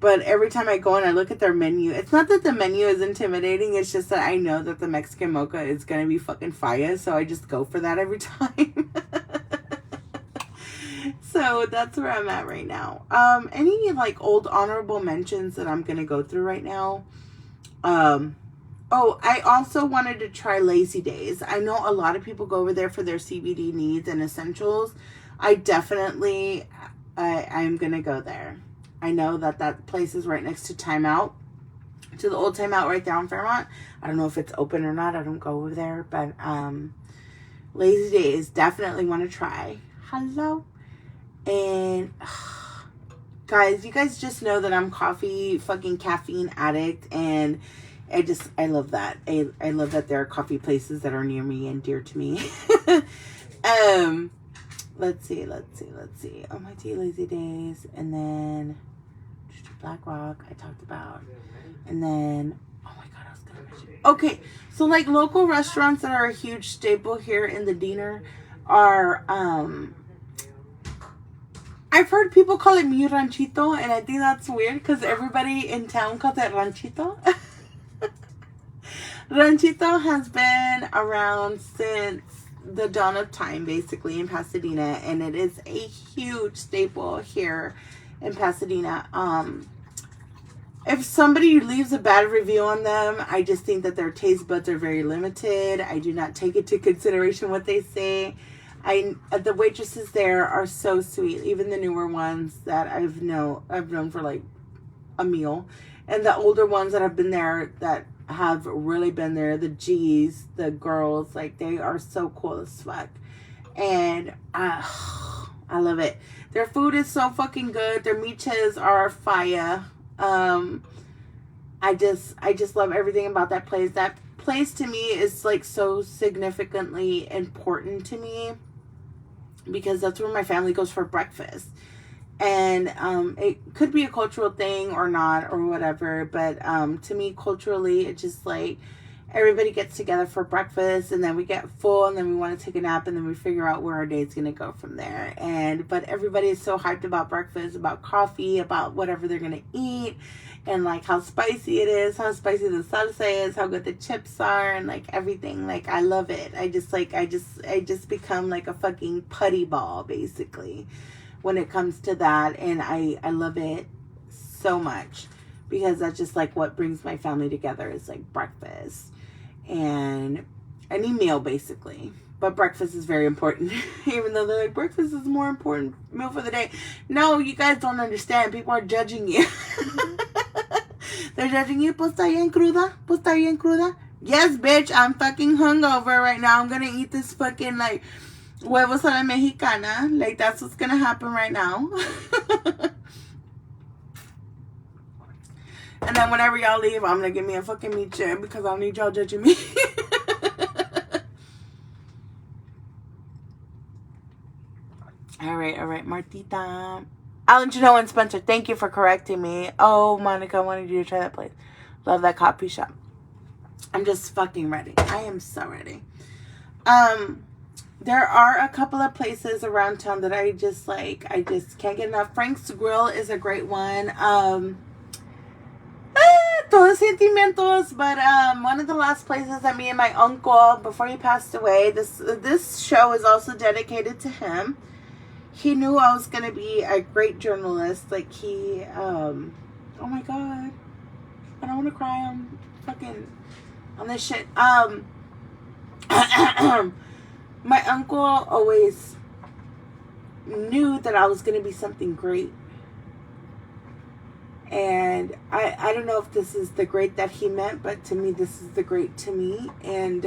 But every time I go and I look at their menu, it's not that the menu is intimidating, it's just that I know that the Mexican mocha is going to be fucking fire, so I just go for that every time. So that's where I'm at right now. Any like old honorable mentions that I'm going to go through right now? Oh, I also wanted to try Lazy Days. I know a lot of people go over there for their CBD needs and essentials. I'm going to go there. I know that place is right next to Time Out, to the old Time Out right there on Fairmont. I don't know if it's open or not. I don't go over there, but Lazy Days, definitely want to try. Hello. And guys, you guys just know that I'm fucking caffeine addict, and I love that. I love that there are coffee places that are near me and dear to me. Let's see. Oh, my tea, Lazy Days, and then Black Rock I talked about, and then, oh my god, I was gonna mention. Okay, so like local restaurants that are a huge staple here in the Diener are, I've heard people call it Mi Ranchito, and I think that's weird because everybody in town calls it Ranchito. Ranchito has been around since the dawn of time, basically, in Pasadena, and it is a huge staple here in Pasadena. If somebody leaves a bad review on them, I just think that their taste buds are very limited. I do not take into consideration what they say. The waitresses there are so sweet, even the newer ones that I've known for like a meal, and the older ones that have been there, that have really been there, the G's, the girls, like, they are so cool as fuck, and I love it. Their food is so fucking good. Their miches are fire. I just love everything about that place. That place to me is like so significantly important to me, because that's where my family goes for breakfast. And it could be a cultural thing or not or whatever, but to me culturally, it just like, everybody gets together for breakfast, and then we get full, and then we want to take a nap, and then we figure out where our day's going to go from there. But everybody is so hyped about breakfast, about coffee, about whatever they're going to eat, and like how spicy it is, how spicy the salsa is, how good the chips are, and like everything. Like, I love it. I just become like a fucking putty ball, basically, when it comes to that. And I love it so much, because that's just like what brings my family together, is like breakfast and any meal, basically. But breakfast is very important. Even though they're like, breakfast is the more important meal for the day. No, you guys don't understand. People are judging you. They're judging you. Pues está bien cruda. Pues está bien cruda. Yes, bitch. I'm fucking hungover right now. I'm gonna eat this fucking like huevos a la mexicana. Like, that's what's gonna happen right now. And then whenever y'all leave, I'm gonna give me a fucking meat chair, because I don't need y'all judging me. All right, Martita. Alan Janelle and Spencer, thank you for correcting me. Oh, Monica, I wanted you to try that place. Love that coffee shop. I'm just fucking ready. I am so ready. There are a couple of places around town that I just can't get enough. Frank's Grill is a great one. Todos sentimientos, but one of the last places that me and my uncle, before he passed away, this show is also dedicated to him. He knew I was gonna be a great journalist. Like, he oh my god, I don't want to cry on this shit. My uncle always knew that I was gonna be something great. And I don't know if this is the great that he meant, but to me, this is the great to me. And,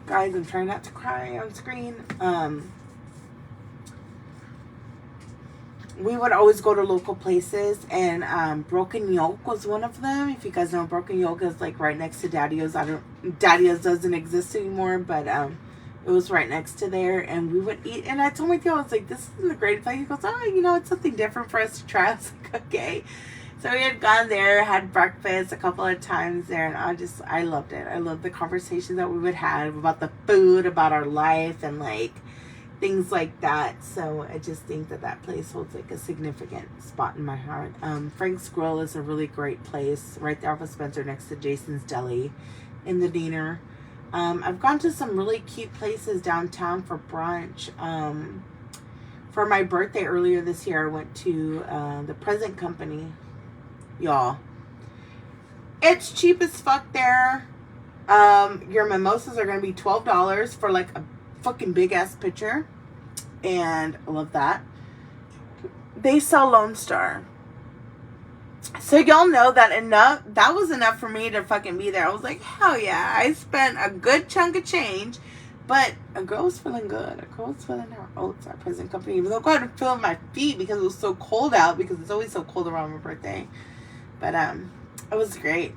guys, I'm trying not to cry on screen. We would always go to local places, and Broken Yolk was one of them. If you guys know, Broken Yolk is like right next to Daddy-O's. Daddy-O's doesn't exist anymore, but it was right next to there, and we would eat. And I told my deal, I was like, this isn't a great place. He goes, oh, it's something different for us to try. I was like, okay. So we had gone there, had breakfast a couple of times there, and I loved it. I loved the conversations that we would have about the food, about our life, and like things like that. So I just think that place holds like a significant spot in my heart. Frank's Grill is a really great place right there off of Spencer, next to Jason's Deli in the Diener. I've gone to some really cute places downtown for brunch. For my birthday earlier this year, I went to the Present Company. Y'all, it's cheap as fuck there. Your mimosas are going to be $12 for like a fucking big ass pitcher. And I love that. They sell Lone Star. So y'all know that was enough for me to fucking be there. I was like, hell yeah. I spent a good chunk of change, but a girl was feeling good. A girl was feeling her oats at Present Company. Even though I couldn't feel my feet because it was so cold out, because it's always so cold around my birthday. But it was great.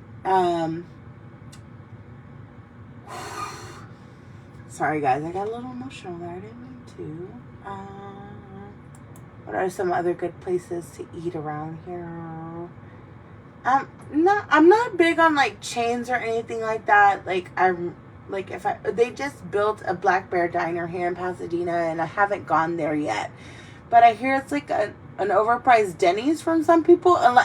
Sorry guys, I got a little emotional there. I didn't mean to. What are some other good places to eat around here? I'm not big on like chains or anything like that. They just built a Black Bear Diner here in Pasadena, and I haven't gone there yet. But I hear it's like an overpriced Denny's from some people, and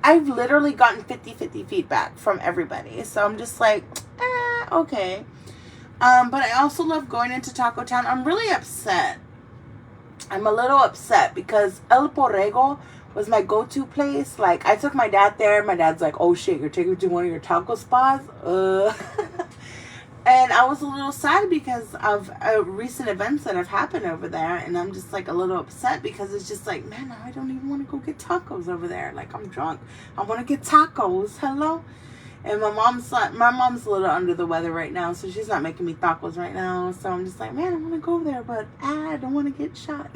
I've literally gotten 50-50 feedback from everybody. So I'm just like, okay. But I also love going into Taco Town. I'm really upset. I'm a little upset because El Borrego was my go-to place. Like, I took my dad there. My dad's like, oh shit, you're taking me to one of your taco spots? And I was a little sad because of recent events that have happened over there. And I'm just like a little upset because it's just like, man, I don't even want to go get tacos over there. Like, I'm drunk. I want to get tacos. Hello? And my mom's a little under the weather right now, so she's not making me tacos right now. So I'm just like, man, I want to go there, but I don't want to get shot.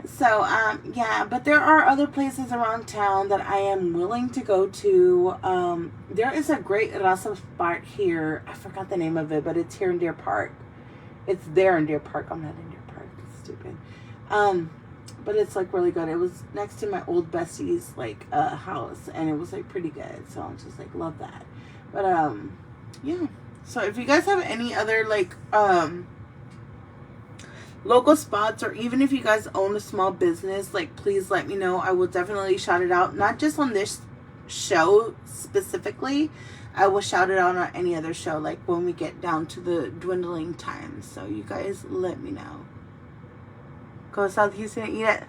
So, yeah, but there are other places around town that I am willing to go to. There is a great raza spot here. I forgot the name of it, but it's here in Deer Park. It's there in Deer Park. I'm not in Deer Park. It's stupid. but it's like really good. It was next to my old bestie's like house, and it was like pretty good. So I'm just like love that. But yeah. So if you guys have any other like local spots, or even if you guys own a small business, like please let me know. I will definitely shout it out, not just on this show specifically. I will shout it out on any other show, like when we get down to the dwindling time. So you guys let me know. Go to South Houston and eat it.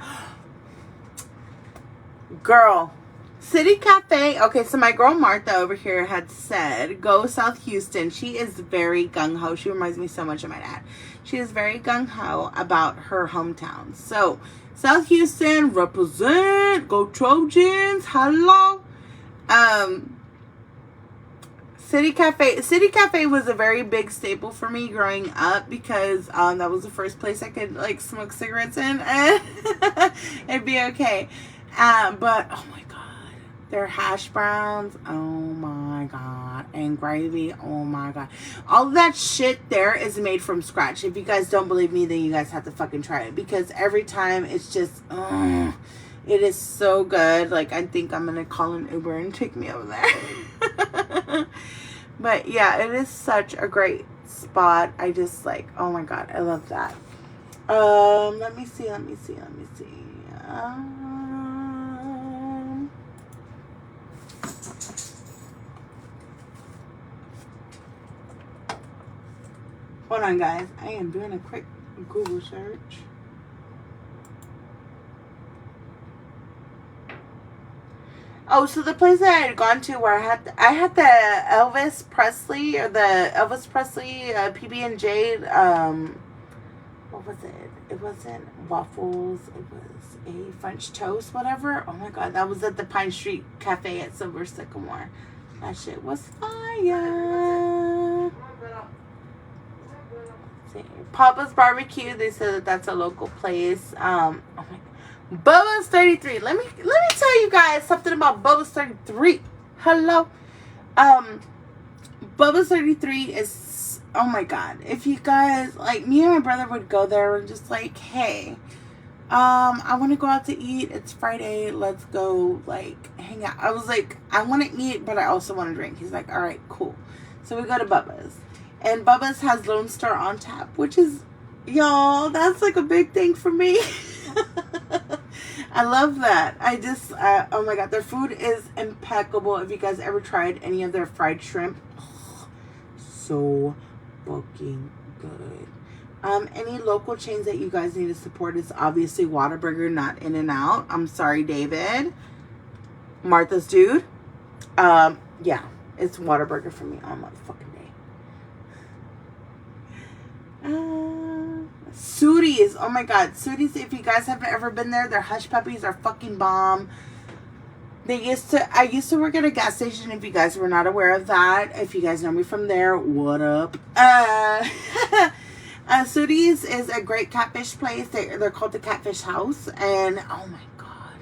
Girl, City Cafe. Okay, so my girl Martha over here had said, go South Houston. She is very gung-ho. She reminds me so much of my dad. She is very gung-ho about her hometown. So, South Houston, represent. Go Trojans. Hello. City Cafe was a very big staple for me growing up because that was the first place I could like smoke cigarettes in and it'd be okay. But oh my god, their hash browns, oh my god, and gravy, oh my god, all of that shit there is made from scratch. If you guys don't believe me, then you guys have to fucking try it, because every time it's just it is so good. Like, I think I'm gonna call an Uber and take me over there. But yeah, it is such a great spot. I just like, oh my god, I love that. Let me see. Hold on, guys. I am doing a quick Google search. Oh, so the place that I had gone to where I had the Elvis Presley PB&J, what was it? It wasn't waffles, it was a French toast, whatever. Oh my god, that was at the Pine Street Cafe at Silver Sycamore. That shit was fire. Papa's Barbecue, they said that that's a local place. Oh my god. Bubba's 33. Let me tell you guys something about Bubba's 33. Hello. Bubba's 33 is, oh my god. If you guys, like, me and my brother would go there and just like, hey, I want to go out to eat. It's Friday. Let's go, like, hang out. I was like, I want to eat, but I also want to drink. He's like, all right, cool. So we go to Bubba's. And Bubba's has Lone Star on tap, which is, y'all, that's like a big thing for me. I love that. I just, oh my god, their food is impeccable. If you guys ever tried any of their fried shrimp, so fucking good. Any local chains that you guys need to support is obviously Whataburger, not In-N-Out. I'm sorry, David. Martha's dude. Yeah, it's Whataburger for me all motherfucking day. Sudi's, oh my god, Sudi's, if you guys haven't ever been there, their hush puppies are fucking bomb. I used to work at a gas station, if you guys were not aware of that. If you guys know me from there, what up? Sudi's is a great catfish place. They're called the Catfish House, and oh my god,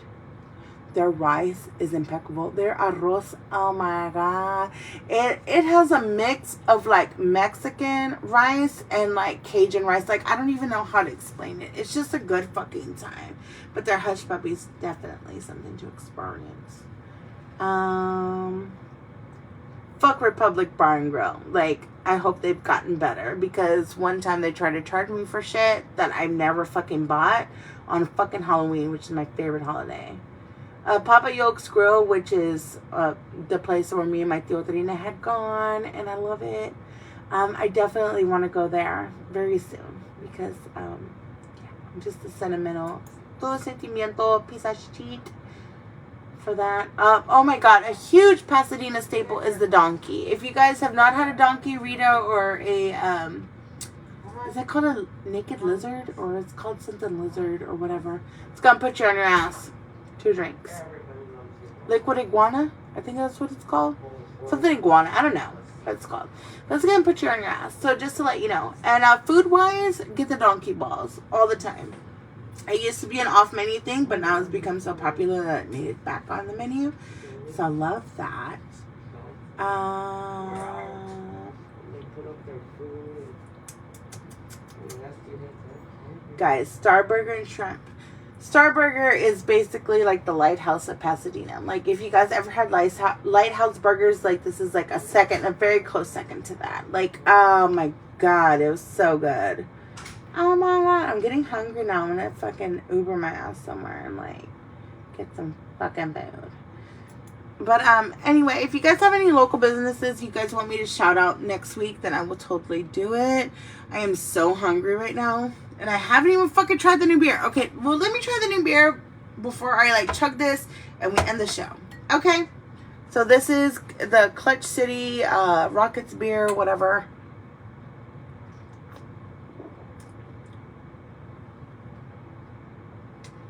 their rice is impeccable. Their arroz, oh my god, it has a mix of like Mexican rice and like Cajun rice. Like, I don't even know how to explain it. It's just a good fucking time. But their hush puppies, definitely something to experience. Fuck Republic Bar and Grill. Like, I hope they've gotten better, because one time they tried to charge me for shit that I've never fucking bought on fucking Halloween, which is my favorite holiday. Papa Yolk's Grill, which is the place where me and my Tio Trina had gone, and I love it. I definitely want to go there very soon, because yeah, I'm just a sentimental, todo sentimiento, piece of shit for that. Oh my god, a huge Pasadena staple is the donkey. If you guys have not had a donkey Rita or a is it called a naked lizard, or it's called something lizard or whatever, it's gonna put you on your ass. 2 drinks. Liquid iguana? I think that's what it's called. Something iguana. I don't know what it's called. That's going to put you on your ass. So just to let you know. And food-wise, get the donkey balls all the time. It used to be an off-menu thing, but now it's become so popular that it made it back on the menu. So I love that. Guys, Star Burger and Shrimp. Starburger is basically like the Lighthouse of Pasadena. Like, if you guys ever had Lighthouse burgers, like, this is like a very close second to that. Like, oh my God, it was so good. Oh my God, I'm getting hungry now. I'm gonna fucking Uber my ass somewhere and, like, get some fucking food. But, anyway, if you guys have any local businesses you guys want me to shout out next week, then I will totally do it. I am so hungry right now. And I haven't even fucking tried the new beer. Okay, well, let me try the new beer before I, like, chug this and we end the show. Okay? So this is the Clutch City Rockets beer, whatever.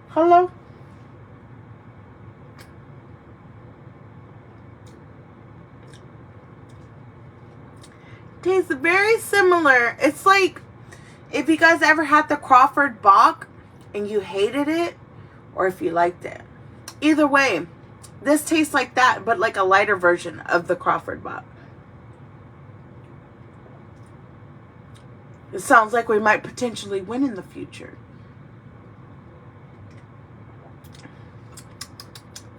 Hello? Tastes very similar. It's like, if you guys ever had the Crawford Bock and you hated it, or if you liked it. Either way, this tastes like that, but like a lighter version of the Crawford Bock. It sounds like we might potentially win in the future.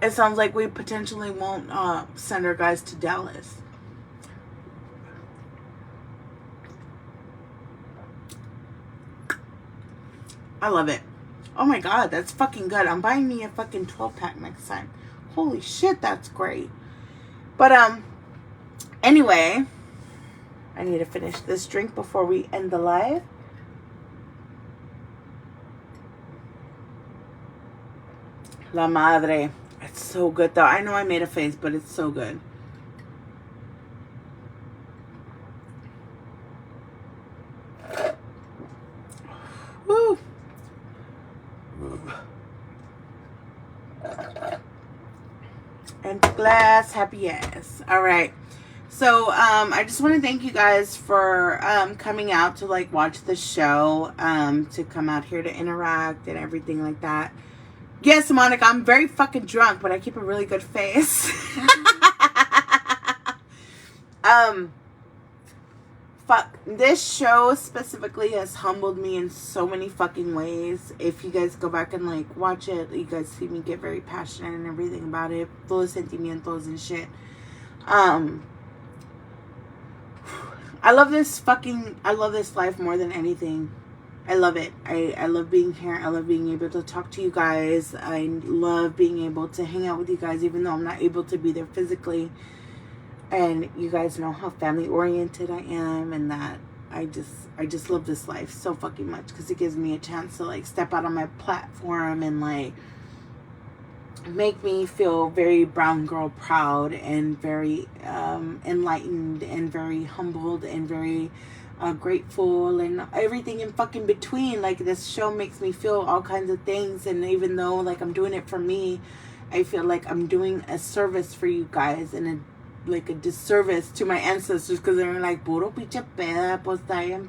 It sounds like we potentially won't send our guys to Dallas. I love it. Oh my God, that's fucking good. I'm buying me a fucking 12-pack next time. Holy shit, that's great. But, anyway, I need to finish this drink before we end the live. La madre. It's so good, though. I know I made a face, but it's so good. Woo. Empty glass, happy ass. All right. So, I just want to thank you guys for coming out to, like, watch the show, to come out here to interact and everything like that. Yes, Monica, I'm very fucking drunk, but I keep a really good face. Fuck. This show specifically has humbled me in so many fucking ways. If you guys go back and, like, watch it, you guys see me get very passionate and everything about it. Full of sentimientos and shit. I love this life more than anything. I love it. I love being here. I love being able to talk to you guys. I love being able to hang out with you guys, even though I'm not able to be there physically. And you guys know how family oriented I am, and that I just love this life so fucking much, because it gives me a chance to, like, step out on my platform and, like, make me feel very brown girl proud and very enlightened and very humbled and very grateful and everything in fucking between. Like, this show makes me feel all kinds of things, and even though, like, I'm doing it for me, I feel like I'm doing a service for you guys and a disservice to my ancestors, because they're like, puro pinche peda, pues está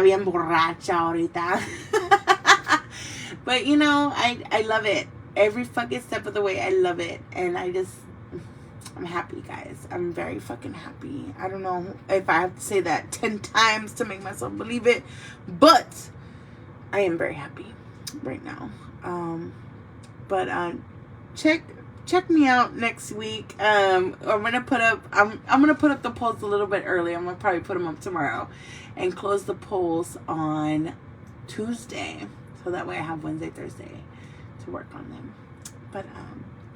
bien borracha ahorita. But, you know, I love it. Every fucking step of the way, I love it. And I'm happy, guys. I'm very fucking happy. I don't know if I have to say that 10 times to make myself believe it, but I am very happy right now. Check me out next week. I'm gonna put up the polls a little bit early. I'm gonna probably put them up tomorrow and close the polls on Tuesday, so that way I have Wednesday, Thursday to work on them. But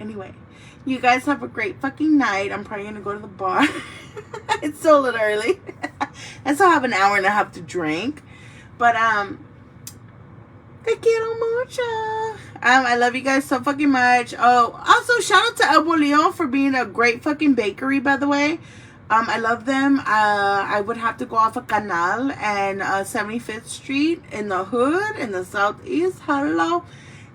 anyway, you guys have a great fucking night. I'm probably gonna go to the bar. It's still a little early. I still have an hour and a half to drink. But te quiero mucho. I love you guys so fucking much. Oh, also shout out to El Bolillo for being a great fucking bakery, by the way. I love them. I would have to go off of Canal and 75th Street in the hood, in the southeast, hello,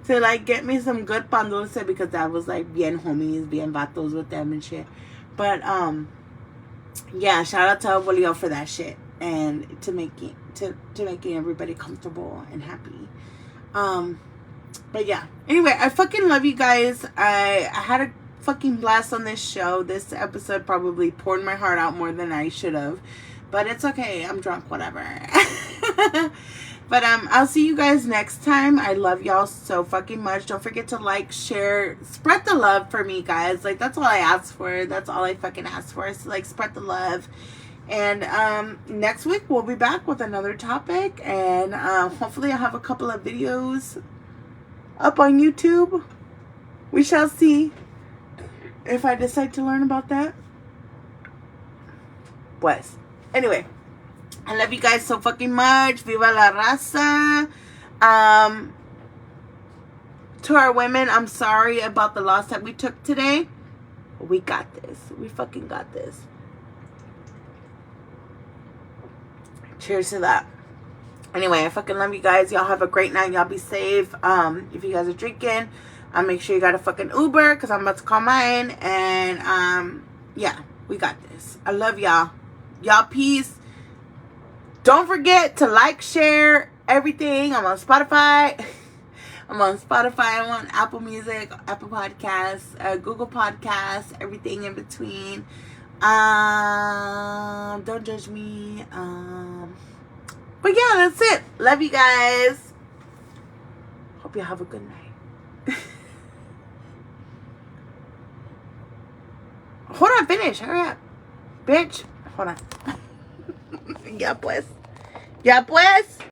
to, like, get me some good pan dulce, because that was, like, bien homies, bien vatos with them and shit. But, yeah, shout out to El Bolillo for that shit, and to making everybody comfortable and happy. But yeah, anyway, I fucking love you guys. I had a fucking blast on this show. This episode probably poured my heart out more than I should have, But it's okay. I'm drunk, whatever. But I'll see you guys next time. I love y'all so fucking much. Don't forget to like, share, spread the love for me, guys. Like, that's all I ask for. That's all I fucking ask for. Is to, like, spread the love. And next week we'll be back with another topic, and hopefully I'll have a couple of videos up on YouTube. We shall see if I decide to learn about that. Pues. Anyway, I love you guys so fucking much. Viva la raza. To our women, I'm sorry about the loss that we took today. We got this. We fucking got this. Cheers to that. Anyway, I fucking love you guys. Y'all have a great night. Y'all be safe. If you guys are drinking, make sure you got a fucking Uber, because I'm about to call mine. And yeah, we got this. I love y'all. Y'all peace. Don't forget to like, share everything. I'm on Spotify. I'm on Apple Music, Apple Podcasts, Google Podcasts, everything in between. Don't judge me. But yeah, that's it. Love you guys. Hope you have a good night. Hold on, finish. Hurry up. Bitch. Hold on. Ya pues.